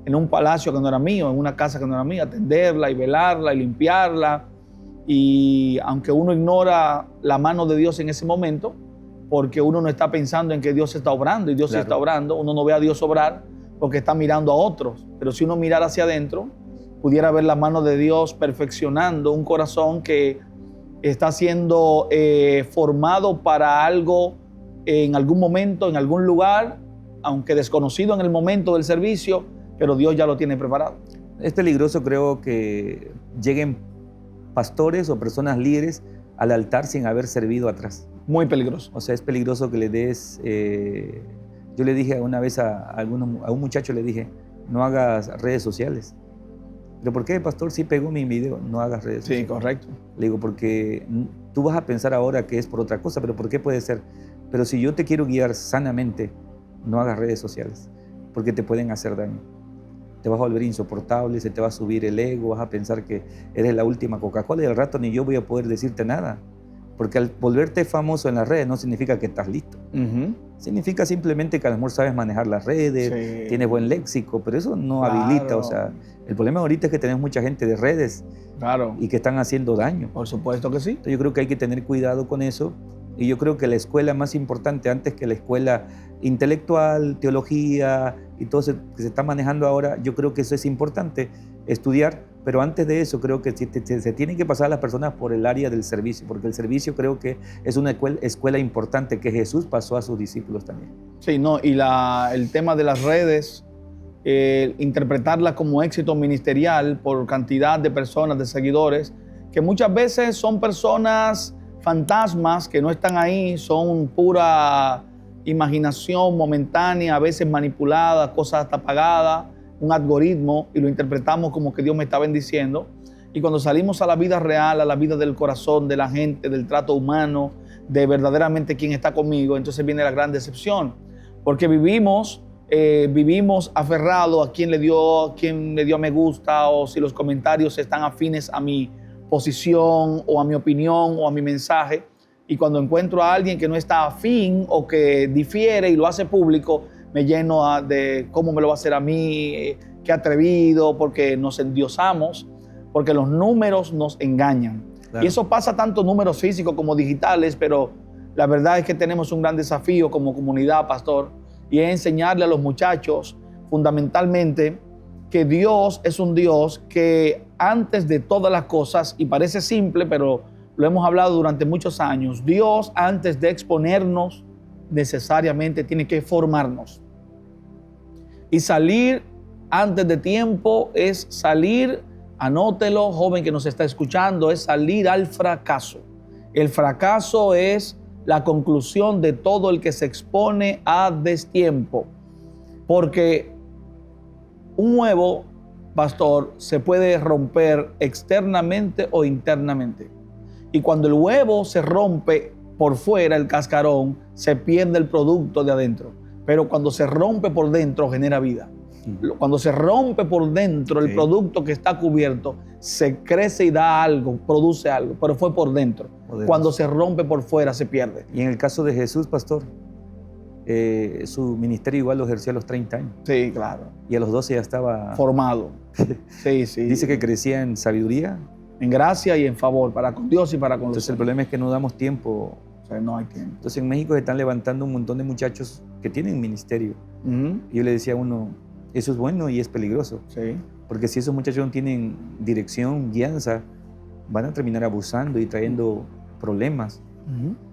Speaker 1: en un palacio que no era mío, en una casa que no era mía, atenderla y velarla y limpiarla. Y aunque uno ignora la mano de Dios en ese momento, porque uno no está pensando en que Dios está obrando, y Dios sí está obrando, uno no ve a Dios obrar porque está mirando a otros. Pero si uno mirara hacia adentro, pudiera ver la mano de Dios perfeccionando un corazón que está siendo formado para algo en algún momento, en algún lugar, aunque desconocido en el momento del servicio, pero Dios ya lo tiene preparado.
Speaker 2: Es peligroso, creo, que lleguen pastores o personas líderes al altar sin haber servido atrás.
Speaker 1: Muy peligroso.
Speaker 2: O sea, es peligroso que le des... yo le dije una vez a un muchacho, le dije, no hagas redes sociales. ¿Pero por qué, pastor? Sí pegó mi video, no hagas redes sociales.
Speaker 1: Sí, correcto.
Speaker 2: Le digo, porque tú vas a pensar ahora que es por otra cosa, pero ¿por qué puede ser? Pero si yo te quiero guiar sanamente, no hagas redes sociales, porque te pueden hacer daño. Te vas a volver insoportable, se te va a subir el ego, vas a pensar que eres la última Coca-Cola y al rato ni yo voy a poder decirte nada. Porque al volverte famoso en las redes no significa que estás listo. Significa simplemente que a lo mejor sabes manejar las redes, tienes buen léxico, pero eso no habilita. O sea, el problema ahorita es que tenemos mucha gente de redes y que están haciendo daño.
Speaker 1: Por supuesto que sí.
Speaker 2: Entonces yo creo que hay que tener cuidado con eso. Y yo creo que la escuela más importante, antes que la escuela intelectual, teología y todo eso que se está manejando ahora, yo creo que eso es importante, estudiar. Pero antes de eso, creo que se tienen que pasar a las personas por el área del servicio, porque el servicio creo que es una escuela importante que Jesús pasó a sus discípulos también.
Speaker 1: Sí, no, y el tema de las redes, interpretarlas como éxito ministerial por cantidad de personas, de seguidores, que muchas veces son personas fantasmas que no están ahí, son pura imaginación momentánea, a veces manipulada, cosas hasta pagadas, un algoritmo, y lo interpretamos como que Dios me está bendiciendo. Y cuando salimos a la vida real, a la vida del corazón, de la gente, del trato humano, de verdaderamente quién está conmigo, entonces viene la gran decepción, porque vivimos aferrados a quién le dio me gusta, o si los comentarios están afines a mi posición o a mi opinión o a mi mensaje. Y cuando encuentro a alguien que no está afín o que difiere y lo hace público, me lleno de cómo me lo va a hacer a mí, qué atrevido, porque nos endiosamos, porque los números nos engañan. Claro. Y eso pasa tanto números físicos como digitales, pero la verdad es que tenemos un gran desafío como comunidad, pastor, y es enseñarle a los muchachos fundamentalmente que Dios es un Dios que antes de todas las cosas, y parece simple, pero lo hemos hablado durante muchos años, Dios antes de exponernos necesariamente tiene que formarnos. Y salir antes de tiempo es salir, anótelo, joven que nos está escuchando, es salir al fracaso. El fracaso es la conclusión de todo el que se expone a destiempo. Porque un huevo, pastor, se puede romper externamente o internamente. Y cuando el huevo se rompe por fuera, el cascarón, se pierde el producto de adentro. Pero cuando se rompe por dentro, genera vida. Cuando se rompe por dentro, el producto que está cubierto, se crece y da algo, produce algo, pero fue por dentro. Cuando se rompe por fuera, se pierde.
Speaker 2: Y en el caso de Jesús, pastor, su ministerio igual lo ejerció a los 30 años.
Speaker 1: Sí, claro.
Speaker 2: Y a los 12 ya estaba...
Speaker 1: formado. Sí, sí.
Speaker 2: Dice que crecía en sabiduría.
Speaker 1: En gracia y en favor, para con Dios y para con los
Speaker 2: Entonces el problema es que no damos tiempo.
Speaker 1: O sea, no hay tiempo.
Speaker 2: Entonces en México se están levantando un montón de muchachos que tienen ministerio. Y yo le decía a uno, eso es bueno y es peligroso.
Speaker 1: Sí.
Speaker 2: Porque si esos muchachos no tienen dirección, guianza, van a terminar abusando y trayendo problemas.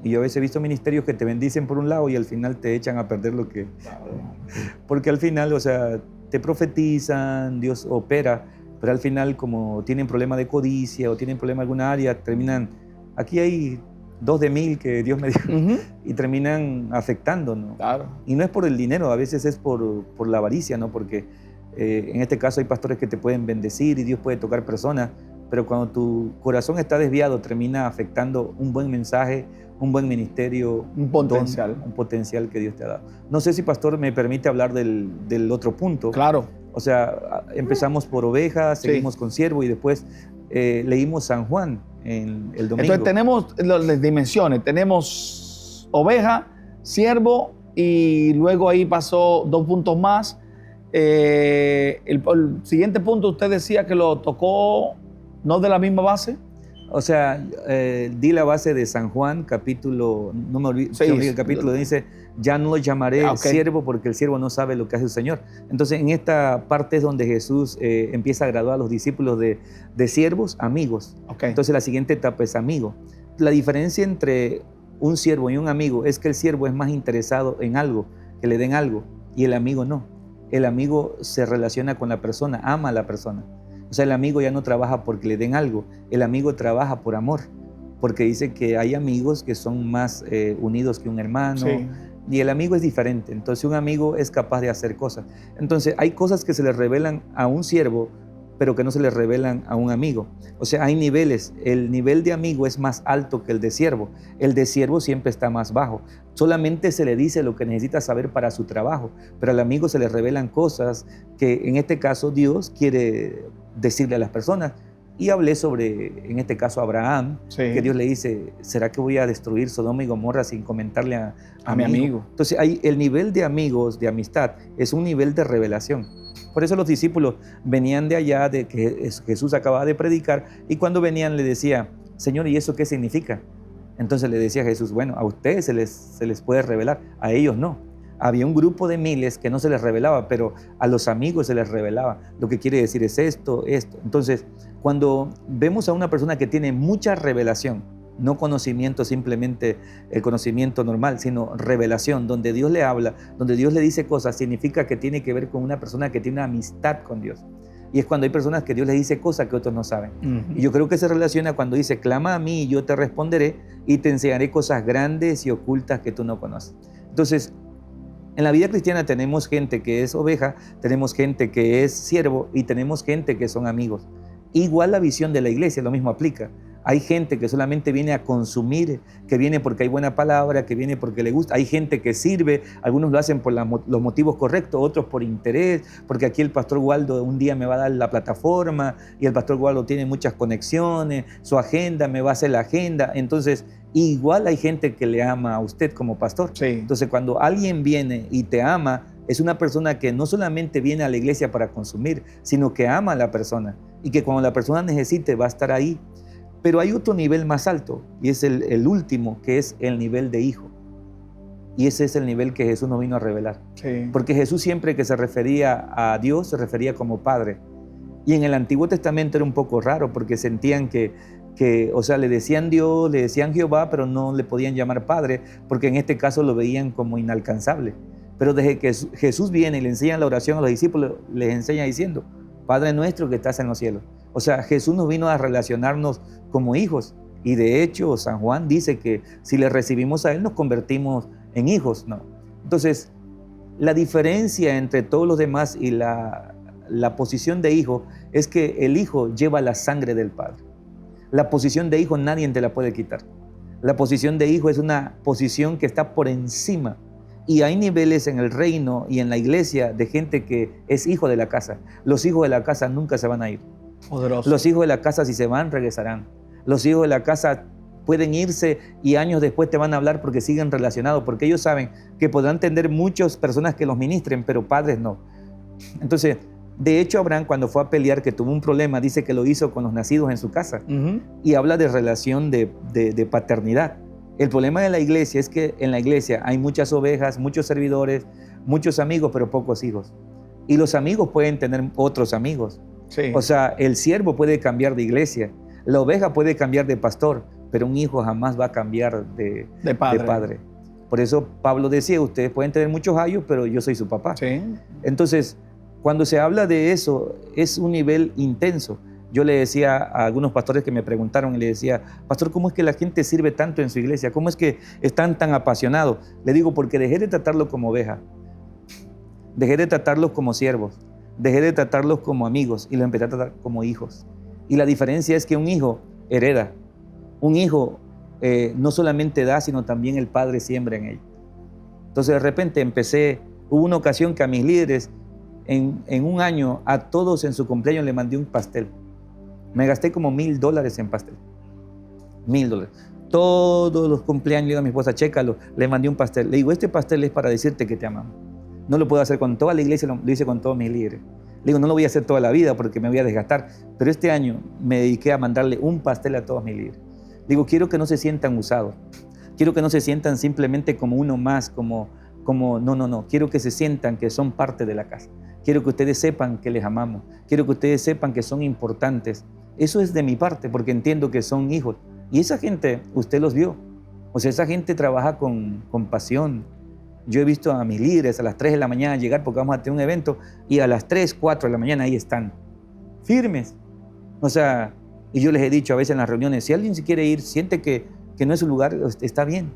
Speaker 2: Y yo a veces he visto ministerios que te bendicen por un lado y al final te echan a perder lo que... Porque al final, o sea, te profetizan, Dios opera, pero al final como tienen problema de codicia o tienen problema en alguna área, terminan... Aquí hay 2 de 1000 que Dios me dijo y terminan afectando, ¿no?
Speaker 1: Claro.
Speaker 2: Y no es por el dinero, a veces es por la avaricia, ¿no? Porque en este caso hay pastores que te pueden bendecir y Dios puede tocar personas, pero cuando tu corazón está desviado termina afectando un buen mensaje, un buen ministerio,
Speaker 1: un potencial
Speaker 2: que Dios te ha dado. No sé si, pastor, me permite hablar del otro punto.
Speaker 1: Claro.
Speaker 2: O sea, empezamos por ovejas, seguimos con siervo y después leímos San Juan en el domingo.
Speaker 1: Entonces tenemos las dimensiones, tenemos oveja, siervo, y luego ahí pasó 2 puntos más. El siguiente punto usted decía que lo tocó no de la misma base.
Speaker 2: O sea, di la base de San Juan, capítulo, no me olvido, el capítulo dice, ya no lo llamaré siervo porque el siervo no sabe lo que hace su Señor. Entonces, en esta parte es donde Jesús empieza a graduar a los discípulos de siervos, amigos. Entonces, la siguiente etapa es amigo. La diferencia entre un siervo y un amigo es que el siervo es más interesado en algo, que le den algo, y el amigo no. El amigo se relaciona con la persona, ama a la persona. O sea, el amigo ya no trabaja porque le den algo, el amigo trabaja por amor, porque dice que hay amigos que son más unidos que un hermano, y el amigo es diferente. Entonces un amigo es capaz de hacer cosas. Entonces hay cosas que se le revelan a un siervo, pero que no se le revelan a un amigo. O sea, hay niveles. El nivel de amigo es más alto que el de siervo. El de siervo siempre está más bajo. Solamente se le dice lo que necesita saber para su trabajo, pero al amigo se le revelan cosas que en este caso Dios quiere decirle a las personas. Y hablé sobre, en este caso, Abraham, que Dios le dice, ¿será que voy a destruir Sodoma y Gomorra sin comentarle a mi amigo? Entonces, el nivel de amigos, de amistad, es un nivel de revelación. Por eso los discípulos venían de allá, de que Jesús acababa de predicar, y cuando venían le decía, Señor, ¿y eso qué significa? Entonces le decía Jesús, bueno, a ustedes se les puede revelar, a ellos no. Había un grupo de miles que no se les revelaba, pero a los amigos se les revelaba. Lo que quiere decir es esto. Entonces, cuando vemos a una persona que tiene mucha revelación, no conocimiento simplemente el conocimiento normal, sino revelación, donde Dios le habla, donde Dios le dice cosas, significa que tiene que ver con una persona que tiene una amistad con Dios. Y es cuando hay personas que Dios les dice cosas que otros no saben. Y yo creo que se relaciona cuando dice, clama a mí y yo te responderé y te enseñaré cosas grandes y ocultas que tú no conoces. Entonces, en la vida cristiana tenemos gente que es oveja, tenemos gente que es siervo y tenemos gente que son amigos. Igual la visión de la iglesia, lo mismo aplica. Hay gente que solamente viene a consumir, que viene porque hay buena palabra, que viene porque le gusta. Hay gente que sirve, algunos lo hacen por los motivos correctos, otros por interés, porque aquí el pastor Waldo un día me va a dar la plataforma y el pastor Waldo tiene muchas conexiones, su agenda me va a hacer la agenda. Entonces, igual hay gente que le ama a usted como pastor. Entonces, cuando alguien viene y te ama, es una persona que no solamente viene a la iglesia para consumir, sino que ama a la persona y que cuando la persona necesite va a estar ahí. Pero hay otro nivel más alto y es el último, que es el nivel de hijo. Y ese es el nivel que Jesús nos vino a revelar. Porque Jesús siempre que se refería a Dios, se refería como Padre. Y en el Antiguo Testamento era un poco raro porque sentían o sea, le decían Dios, le decían Jehová, pero no le podían llamar Padre, porque en este caso lo veían como inalcanzable. Pero desde que Jesús viene y le enseña la oración a los discípulos, les enseña diciendo, Padre nuestro que estás en los cielos. O sea, Jesús nos vino a relacionarnos como hijos. Y de hecho, San Juan dice que si le recibimos a Él, nos convertimos en hijos, ¿no? Entonces, la diferencia entre todos los demás y la posición de hijo es que el hijo lleva la sangre del Padre. La posición de hijo nadie te la puede quitar. La posición de hijo es una posición que está por encima. Y hay niveles en el reino y en la iglesia de gente que es hijo de la casa. Los hijos de la casa nunca se van a ir.
Speaker 1: Poderoso.
Speaker 2: Los hijos de la casa, si se van, regresarán. Los hijos de la casa pueden irse y años después te van a hablar porque siguen relacionados, porque ellos saben que podrán tener muchas personas que los ministren, pero padres no. Entonces, de hecho, Abraham, cuando fue a pelear, que tuvo un problema, dice que lo hizo con los nacidos en su casa. Y habla de relación de paternidad. El problema de la iglesia es que en la iglesia hay muchas ovejas, muchos servidores, muchos amigos, pero pocos hijos. Y los amigos pueden tener otros amigos. O sea, el siervo puede cambiar de iglesia, la oveja puede cambiar de pastor, pero un hijo jamás va a cambiar de padre. Por eso Pablo decía, ustedes pueden tener muchos ayos, pero yo soy su papá. Entonces, cuando se habla de eso, es un nivel intenso. Yo le decía a algunos pastores que me preguntaron y le decía, pastor, ¿cómo es que la gente sirve tanto en su iglesia? ¿Cómo es que están tan apasionados? Le digo, porque dejé de tratarlos como oveja, dejé de tratarlos como siervos, dejé de tratarlos como amigos y los empecé a tratar como hijos. Y la diferencia es que un hijo hereda. Un hijo no solamente da, sino también el padre siembra en él. Entonces de repente hubo una ocasión que a mis líderes en un año, a todos en su cumpleaños le mandé un pastel. Me gasté como $1,000 en pastel. $1,000. Todos los cumpleaños le digo a mi esposa, chécalo, le mandé un pastel. Le digo, este pastel es para decirte que te amamos. No lo puedo hacer con toda la iglesia, lo hice con todos mis líderes. Le digo, no lo voy a hacer toda la vida porque me voy a desgastar, pero este año me dediqué a mandarle un pastel a todos mis líderes. Le digo, quiero que no se sientan usados. Quiero que no se sientan simplemente como uno más, no. Quiero que se sientan que son parte de la casa. Quiero que ustedes sepan que les amamos. Quiero que ustedes sepan que son importantes. Eso es de mi parte porque entiendo que son hijos. Y esa gente, usted los vio. O sea, esa gente trabaja con pasión. Yo he visto a mis líderes a las 3 de la mañana llegar porque vamos a tener un evento y a las 3, 4 de la mañana ahí están, firmes. O sea, y yo les he dicho a veces en las reuniones, si alguien se quiere ir, siente que no es su lugar, está bien.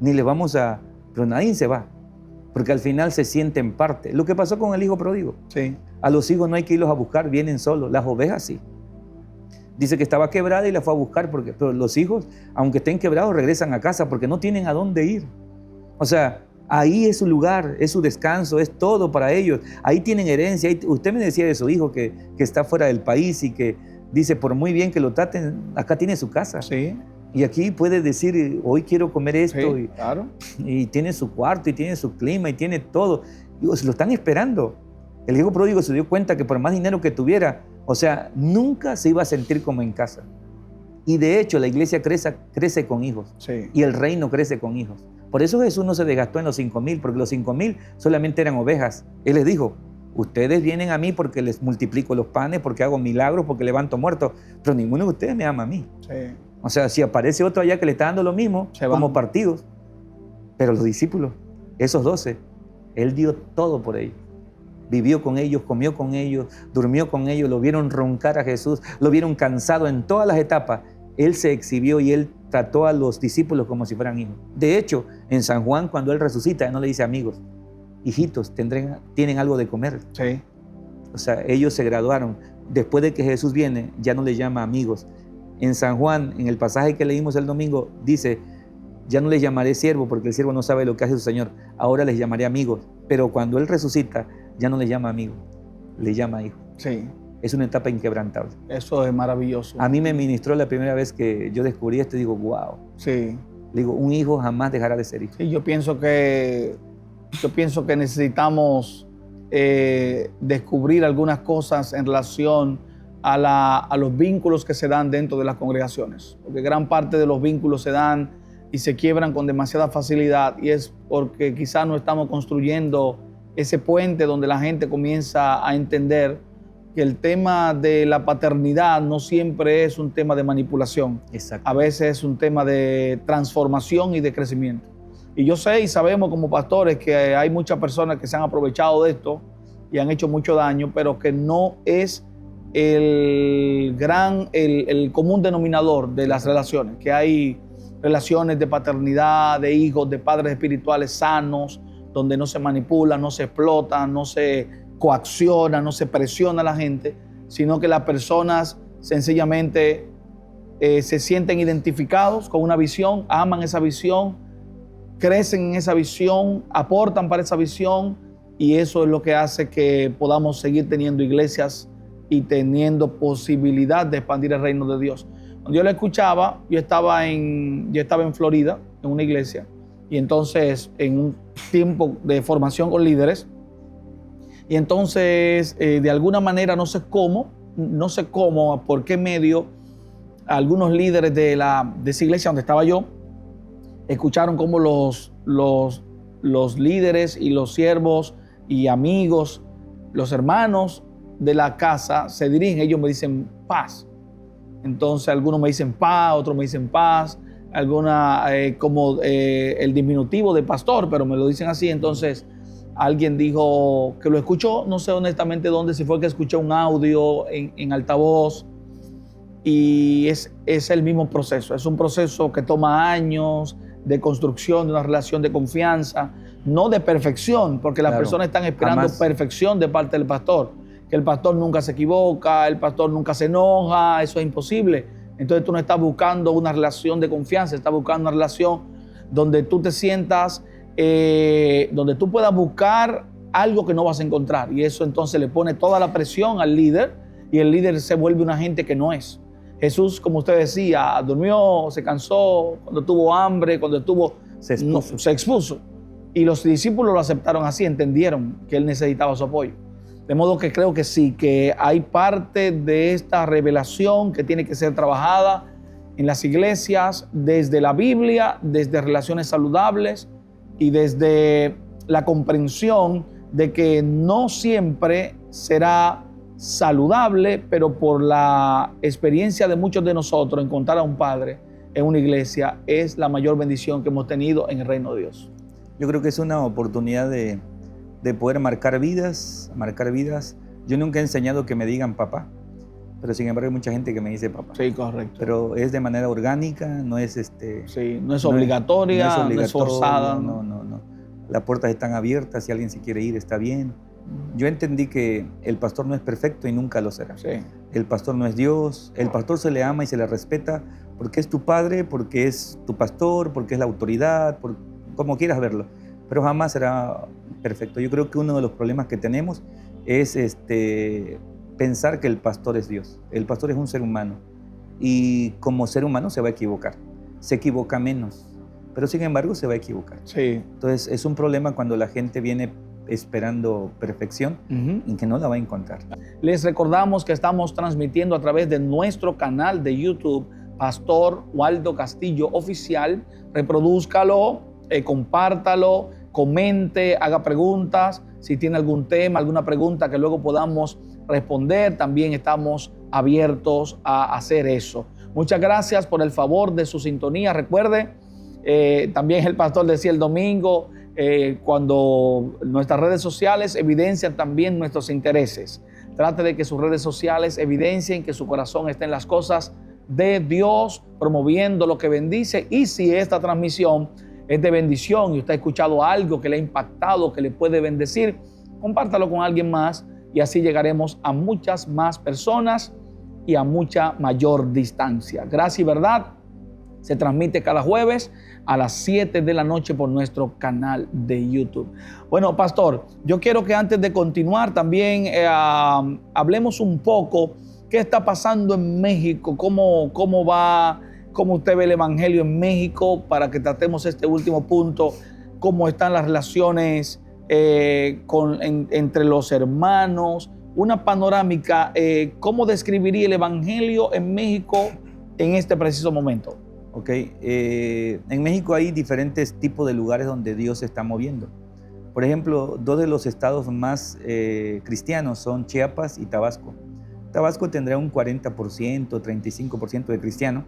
Speaker 2: Ni le vamos a... Pero nadie se va, porque al final se sienten parte. Lo que pasó con el hijo pródigo.
Speaker 1: Sí.
Speaker 2: A los hijos no hay que irlos a buscar, vienen solos. Las ovejas sí. Dice que estaba quebrada y la fue a buscar, pero los hijos, aunque estén quebrados, regresan a casa porque no tienen a dónde ir. O sea, ahí es su lugar, es su descanso, es todo para ellos. Ahí tienen herencia. Usted me decía de su hijo que está fuera del país y que dice, por muy bien que lo traten, acá tiene su casa.
Speaker 1: Sí.
Speaker 2: Y aquí puede decir, hoy quiero comer esto.
Speaker 1: Sí, claro.
Speaker 2: Y tiene su cuarto, y tiene su clima, y tiene todo. Digo, se lo están esperando. El hijo pródigo se dio cuenta que por más dinero que tuviera, o sea, nunca se iba a sentir como en casa. Y de hecho, la iglesia crece con hijos.
Speaker 1: Sí.
Speaker 2: Y el reino crece con hijos. Por eso Jesús no se desgastó en los 5,000, porque los 5,000 solamente eran ovejas. Él les dijo, ustedes vienen a mí porque les multiplico los panes, porque hago milagros, porque levanto muertos, pero ninguno de ustedes me ama a mí.
Speaker 1: Sí.
Speaker 2: O sea, si aparece otro allá que le está dando lo mismo, como partidos. Pero los discípulos, esos 12, Él dio todo por ellos. Vivió con ellos, comió con ellos, durmió con ellos, lo vieron roncar a Jesús, lo vieron cansado en todas las etapas. Él se exhibió y Él trató a los discípulos como si fueran hijos. De hecho, en San Juan, cuando Él resucita, Él no le dice amigos, hijitos, tienen algo de comer.
Speaker 1: Sí.
Speaker 2: O sea, ellos se graduaron. Después de que Jesús viene, ya no les llama amigos. En San Juan, en el pasaje que leímos el domingo, dice, ya no les llamaré siervo porque el siervo no sabe lo que hace su Señor. Ahora les llamaré amigos. Pero cuando Él resucita, ya no les llama amigo, le llama hijo.
Speaker 1: Sí.
Speaker 2: Es una etapa inquebrantable.
Speaker 1: Eso es maravilloso.
Speaker 2: A mí me ministró la primera vez que yo descubrí esto y digo, wow.
Speaker 1: Sí.
Speaker 2: Digo, un hijo jamás dejará de ser hijo.
Speaker 1: Sí, yo pienso que necesitamos descubrir algunas cosas en relación a los vínculos que se dan dentro de las congregaciones. Porque gran parte de los vínculos se dan y se quiebran con demasiada facilidad y es porque quizás no estamos construyendo ese puente donde la gente comienza a entender que el tema de la paternidad no siempre es un tema de manipulación.
Speaker 2: Exacto.
Speaker 1: A veces es un tema de transformación y de crecimiento. Y yo sé y sabemos como pastores que hay muchas personas que se han aprovechado de esto y han hecho mucho daño, pero que no es el común denominador de las relaciones, que hay relaciones de paternidad, de hijos, de padres espirituales sanos, donde no se manipula, no se explota, no se coacciona, no se presiona a la gente, sino que las personas sencillamente se sienten identificados con una visión, aman esa visión, crecen en esa visión, aportan para esa visión y eso es lo que hace que podamos seguir teniendo iglesias y teniendo posibilidad de expandir el reino de Dios. Cuando yo lo escuchaba, yo estaba en Florida, en una iglesia, y entonces en un tiempo de formación con líderes, y entonces de alguna manera, no sé cómo, por qué medio, algunos líderes de esa iglesia donde estaba yo, escucharon cómo los líderes y los siervos y amigos, los hermanos de la casa se dirigen, ellos me dicen paz. Entonces algunos me dicen paz, otros me dicen paz, como el diminutivo de pastor, pero me lo dicen así. Entonces alguien dijo que lo escuchó, no sé honestamente dónde, si fue que escuchó un audio en altavoz, y es el mismo proceso, es un proceso que toma años de construcción de una relación de confianza, no de perfección, porque las personas están esperando perfección de parte del pastor, que el pastor nunca se equivoca, el pastor nunca se enoja, eso es imposible. Entonces tú no estás buscando una relación de confianza, estás buscando una relación donde tú te sientas, donde tú puedas buscar algo que no vas a encontrar, y eso entonces le pone toda la presión al líder y el líder se vuelve una gente que no es. Jesús, como usted decía, durmió, se cansó, cuando tuvo hambre, cuando
Speaker 2: Se expuso.
Speaker 1: se expuso. Y los discípulos lo aceptaron así, entendieron que él necesitaba su apoyo. De modo que creo que sí, que hay parte de esta revelación que tiene que ser trabajada en las iglesias desde la Biblia, desde relaciones saludables y desde la comprensión de que no siempre será saludable, pero por la experiencia de muchos de nosotros, encontrar a un padre en una iglesia es la mayor bendición que hemos tenido en el reino de Dios.
Speaker 2: Yo creo que es una oportunidad de poder marcar vidas. Yo nunca he enseñado que me digan papá, pero sin embargo hay mucha gente que me dice papá.
Speaker 1: Sí, correcto.
Speaker 2: Pero es de manera orgánica, no es
Speaker 1: Sí, no es obligatoria, no es forzada.
Speaker 2: No. Las puertas están abiertas, si alguien se quiere ir está bien. Yo entendí que el pastor no es perfecto y nunca lo será.
Speaker 1: Sí.
Speaker 2: El pastor no es Dios, el pastor se le ama y se le respeta porque es tu padre, porque es tu pastor, porque es la autoridad, como quieras verlo, pero jamás será perfecto. Yo creo que uno de los problemas que tenemos es pensar que el pastor es Dios. El pastor es un ser humano y como ser humano se va a equivocar. Se equivoca menos, pero sin embargo se va a equivocar.
Speaker 1: Sí.
Speaker 2: Entonces es un problema cuando la gente viene esperando perfección y que no la va a encontrar.
Speaker 1: Les recordamos que estamos transmitiendo a través de nuestro canal de YouTube, Pastor Waldo Castillo Oficial. Reprodúzcalo, compártalo, comente, haga preguntas. Si tiene algún tema, alguna pregunta que luego podamos responder, también estamos abiertos a hacer eso. Muchas gracias por el favor de su sintonía. Recuerde, también el pastor decía el domingo, cuando nuestras redes sociales evidencian también nuestros intereses. Trate de que sus redes sociales evidencien que su corazón está en las cosas de Dios, promoviendo lo que bendice. Y si esta transmisión es de bendición y usted ha escuchado algo que le ha impactado, que le puede bendecir, compártalo con alguien más y así llegaremos a muchas más personas y a mucha mayor distancia. Gracia y Verdad se transmite cada jueves a las 7 de la noche por nuestro canal de YouTube. Bueno, pastor, yo quiero que antes de continuar también hablemos un poco qué está pasando en México, cómo usted ve el evangelio en México, para que tratemos este último punto, cómo están las relaciones entre los hermanos, una panorámica, cómo describiría el evangelio en México en este preciso momento.
Speaker 2: Ok, en México hay diferentes tipos de lugares donde Dios se está moviendo. Por ejemplo, dos de los estados más cristianos son Chiapas y Tabasco. Tabasco tendrá un 40%, 35% de cristianos.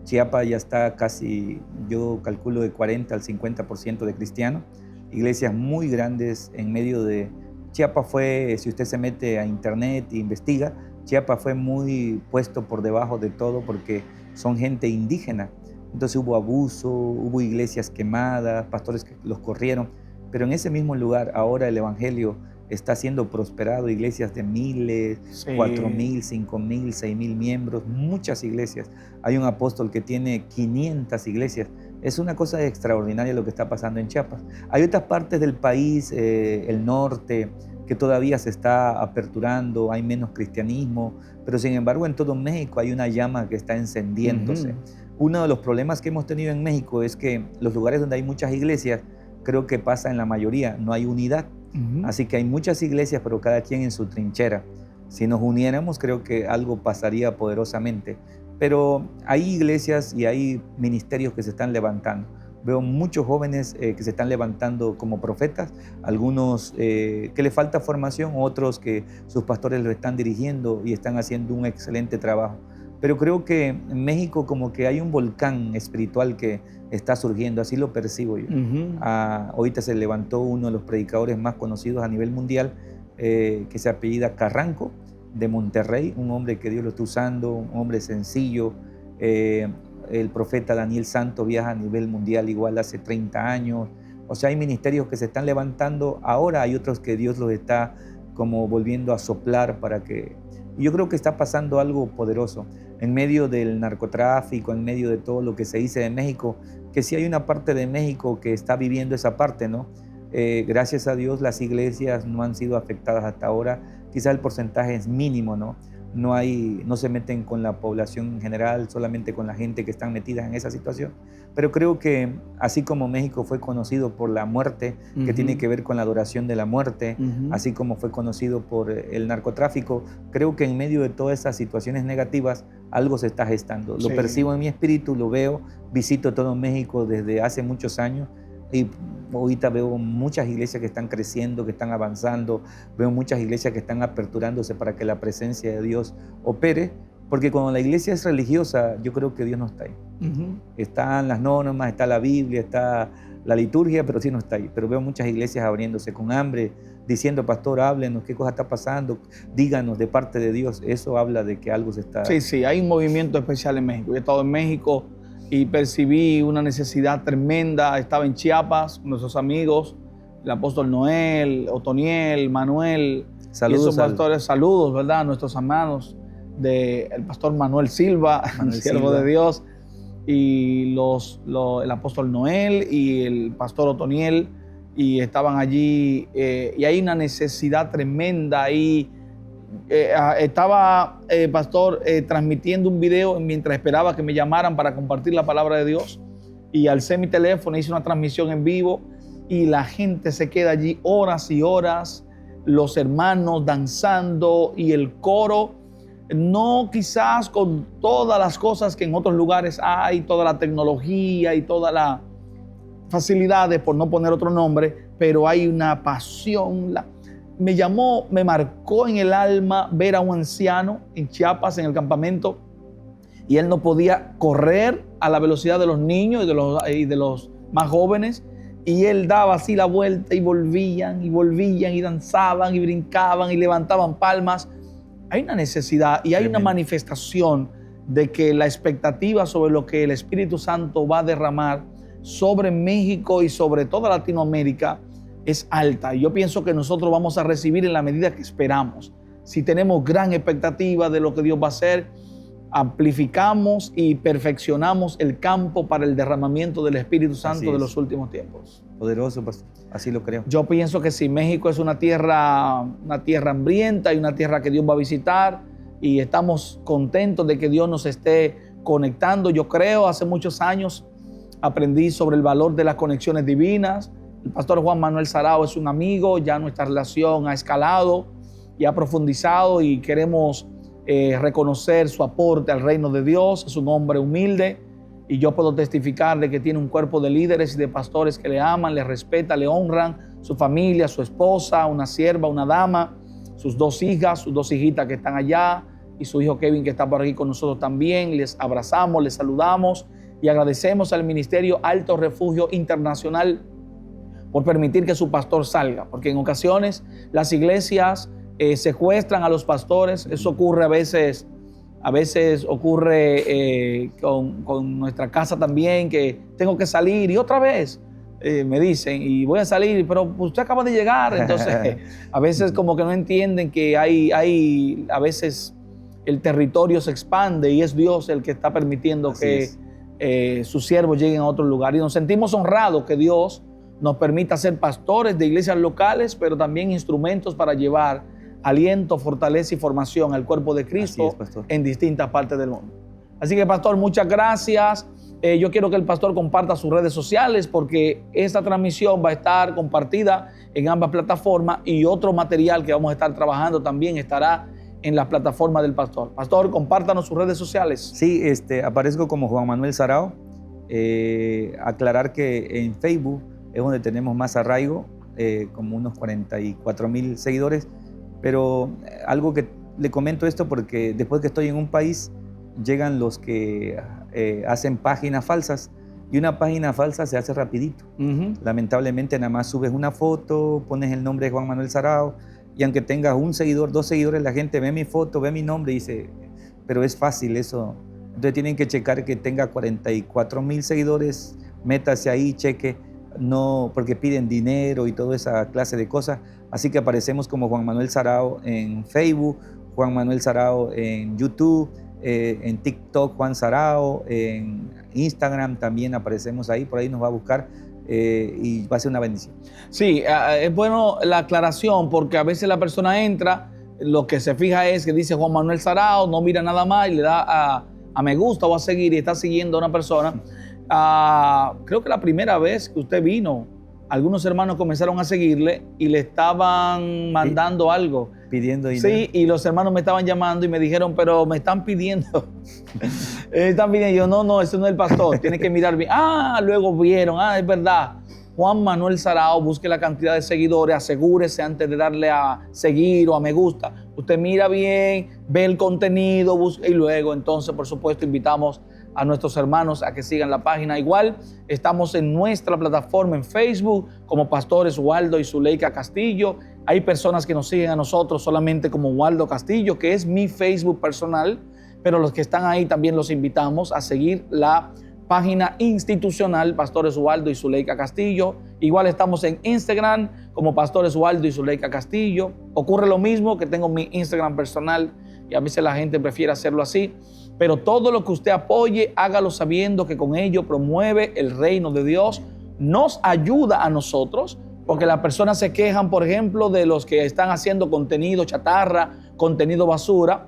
Speaker 2: Chiapas ya está casi, yo calculo, de 40 al 50% de cristianos. Iglesias muy grandes en medio de... Chiapas fue, si usted se mete a internet e investiga, Chiapas fue muy puesto por debajo de todo porque son gente indígena. Entonces hubo abuso, hubo iglesias quemadas, pastores que los corrieron. Pero en ese mismo lugar ahora el evangelio está siendo prosperado, iglesias de miles, 4,000, 5,000, 6,000 miembros, muchas iglesias. Hay un apóstol que tiene 500 iglesias. Es una cosa extraordinaria lo que está pasando en Chiapas. Hay otras partes del país, el norte, que todavía se está aperturando, hay menos cristianismo, pero sin embargo en todo México hay una llama que está encendiéndose. Uno de los problemas que hemos tenido en México es que los lugares donde hay muchas iglesias, creo que pasa en la mayoría, no hay unidad. Así que hay muchas iglesias, pero cada quien en su trinchera. Si nos uniéramos, creo que algo pasaría poderosamente. Pero hay iglesias y hay ministerios que se están levantando. Veo muchos jóvenes que se están levantando como profetas, algunos que les falta formación, otros que sus pastores lo están dirigiendo y están haciendo un excelente trabajo. Pero creo que en México como que hay un volcán espiritual que está surgiendo, así lo percibo yo. Ahorita se levantó uno de los predicadores más conocidos a nivel mundial, que se apellida Carranco, de Monterrey, un hombre que Dios lo está usando, un hombre sencillo. El profeta Daniel Santo viaja a nivel mundial igual hace 30 años. O sea, hay ministerios que se están levantando ahora, hay otros que Dios los está como volviendo a soplar para que... Yo creo que está pasando algo poderoso en medio del narcotráfico, en medio de todo lo que se dice de México, que sí hay una parte de México que está viviendo esa parte, ¿no? Gracias a Dios las iglesias no han sido afectadas hasta ahora, quizá el porcentaje es mínimo, ¿no? no se meten con la población en general, solamente con la gente que están metidas en esa situación. Pero creo que así como México fue conocido por la muerte, que tiene que ver con la adoración de la muerte, así como fue conocido por el narcotráfico, creo que en medio de todas esas situaciones negativas algo se está gestando. Lo percibo en mi espíritu, lo veo, visito todo México desde hace muchos años y ahorita veo muchas iglesias que están creciendo, que están avanzando, veo muchas iglesias que están aperturándose para que la presencia de Dios opere, porque cuando la iglesia es religiosa, yo creo que Dios no está ahí. Están las normas, está la Biblia, está la liturgia, pero sí no está ahí. Pero veo muchas iglesias abriéndose con hambre, diciendo, pastor, háblenos, qué cosa está pasando, díganos de parte de Dios. Eso habla de que algo se está...
Speaker 1: Sí, hay un movimiento especial en México. Yo he estado en México y percibí una necesidad tremenda. Estaba en Chiapas con nuestros amigos, el apóstol Noel, Otoniel, Manuel.
Speaker 2: Saludos,
Speaker 1: y esos pastores, saludos, ¿verdad? Nuestros hermanos del pastor Manuel Silva, siervo de Dios, y el apóstol Noel y el pastor Otoniel, y estaban allí, y hay una necesidad tremenda. Y estaba, pastor, transmitiendo un video mientras esperaba que me llamaran para compartir la palabra de Dios, y alcé mi teléfono, hice una transmisión en vivo, y la gente se queda allí horas y horas, los hermanos danzando y el coro, no quizás con todas las cosas que en otros lugares hay, toda la tecnología y todas las facilidades, por no poner otro nombre, pero hay una pasión. Me marcó en el alma ver a un anciano en Chiapas, en el campamento, y él no podía correr a la velocidad de los niños y de los más jóvenes, y él daba así la vuelta y volvían y danzaban y brincaban y levantaban palmas. Hay una necesidad y hay una manifestación de que la expectativa sobre lo que el Espíritu Santo va a derramar sobre México y sobre toda Latinoamérica es alta. Y yo pienso que nosotros vamos a recibir en la medida que esperamos. Si tenemos gran expectativa de lo que Dios va a hacer, amplificamos y perfeccionamos el campo para el derramamiento del Espíritu Santo de los últimos tiempos.
Speaker 2: Poderoso, pastor. Así lo creo.
Speaker 1: Yo pienso que sí, México es una tierra hambrienta y una tierra que Dios va a visitar, y estamos contentos de que Dios nos esté conectando. Yo creo, hace muchos años aprendí sobre el valor de las conexiones divinas. El pastor Juan Manuel Sarao es un amigo, ya nuestra relación ha escalado y ha profundizado, y queremos reconocer su aporte al reino de Dios. Es un hombre humilde, y yo puedo testificar de que tiene un cuerpo de líderes y de pastores que le aman, le respetan, le honran, su familia, su esposa, una sierva, una dama, sus dos hijas, sus dos hijitas que están allá, y su hijo Kevin, que está por aquí con nosotros también. Les abrazamos, les saludamos y agradecemos al Ministerio Alto Refugio Internacional por permitir que su pastor salga, porque en ocasiones las iglesias secuestran a los pastores. Eso ocurre a veces ocurre con nuestra casa también, que tengo que salir y otra vez me dicen, y voy a salir, pero usted acaba de llegar. Entonces a veces como que no entienden que a veces el territorio se expande y es Dios el que está permitiendo que sus siervos lleguen a otro lugar, y nos sentimos honrados que Dios nos permita ser pastores de iglesias locales, pero también instrumentos para llevar aliento, fortaleza y formación al cuerpo de Cristo en distintas partes del mundo. Así que, pastor, muchas gracias. Yo quiero que el pastor comparta sus redes sociales, porque esta transmisión va a estar compartida en ambas plataformas, y otro material que vamos a estar trabajando también estará en las plataformas del pastor. Pastor, compártanos sus redes sociales.
Speaker 2: Sí, aparezco como Juan Manuel Sarao. Aclarar que en Facebook es donde tenemos más arraigo, como unos 44,000 seguidores. Pero algo que le comento esto porque después que estoy en un país, llegan los que hacen páginas falsas, y una página falsa se hace rapidito. Lamentablemente nada más subes una foto, pones el nombre de Juan Manuel Sarao, y aunque tengas un seguidor, 2 seguidores, la gente ve mi foto, ve mi nombre y dice, pero es fácil eso. Entonces tienen que checar que tenga 44,000 seguidores, métase ahí, cheque, no, porque piden dinero y toda esa clase de cosas. Así que aparecemos como Juan Manuel Sarao en Facebook, Juan Manuel Sarao en YouTube, en TikTok Juan Sarao, en Instagram también aparecemos ahí, por ahí nos va a buscar, y va a ser una bendición.
Speaker 1: Sí, es bueno la aclaración, porque a veces la persona entra, lo que se fija es que dice Juan Manuel Sarao, no mira nada más y le da a me gusta o a seguir y está siguiendo a una persona. Creo que la primera vez que usted vino, algunos hermanos comenzaron a seguirle y le estaban mandando algo.
Speaker 2: Pidiendo dinero.
Speaker 1: Sí, y los hermanos me estaban llamando y me dijeron, pero me están pidiendo. Están pidiendo. Yo, no, ese no es el pastor, tiene que mirar bien. Luego vieron, es verdad. Juan Manuel Sarao, busque la cantidad de seguidores, asegúrese antes de darle a seguir o a me gusta. Usted mira bien, ve el contenido, busca, y luego entonces, por supuesto, invitamos a nuestros hermanos a que sigan la página. Igual estamos en nuestra plataforma en Facebook como Pastores Waldo y Zuleika Castillo. Hay personas que nos siguen a nosotros solamente como Waldo Castillo, que es mi Facebook personal, pero los que están ahí también los invitamos a seguir la página institucional Pastores Waldo y Zuleika Castillo. Igual estamos en Instagram como Pastores Waldo y Zuleika Castillo. Ocurre lo mismo, que tengo mi Instagram personal y a veces la gente prefiere hacerlo así. Pero todo lo que usted apoye, hágalo sabiendo que con ello promueve el reino de Dios, nos ayuda a nosotros, porque las personas se quejan, por ejemplo, de los que están haciendo contenido chatarra, contenido basura,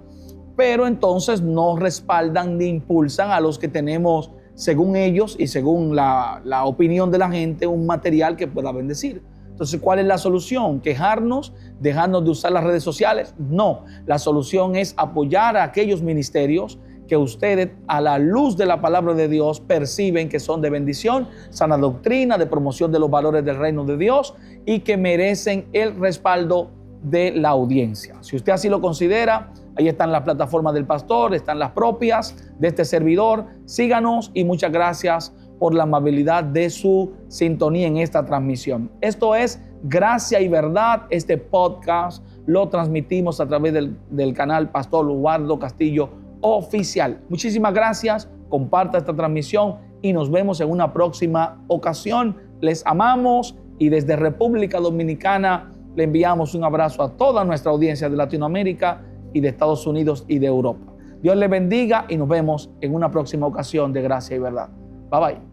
Speaker 1: pero entonces no respaldan ni impulsan a los que tenemos, según ellos y según la opinión de la gente, un material que pueda bendecir. Entonces, ¿cuál es la solución? ¿Quejarnos? ¿Dejarnos de usar las redes sociales? No, la solución es apoyar a aquellos ministerios que ustedes, a la luz de la palabra de Dios, perciben que son de bendición, sana doctrina, de promoción de los valores del reino de Dios y que merecen el respaldo de la audiencia. Si usted así lo considera, ahí están las plataformas del pastor, están las propias de este servidor. Síganos y muchas gracias por la amabilidad de su sintonía en esta transmisión. Esto es Gracia y Verdad. Este podcast lo transmitimos a través del canal Pastor Waldo Castillo Oficial. Muchísimas gracias, comparta esta transmisión y nos vemos en una próxima ocasión. Les amamos y desde República Dominicana le enviamos un abrazo a toda nuestra audiencia de Latinoamérica y de Estados Unidos y de Europa. Dios les bendiga y nos vemos en una próxima ocasión de Gracia y Verdad. Bye bye.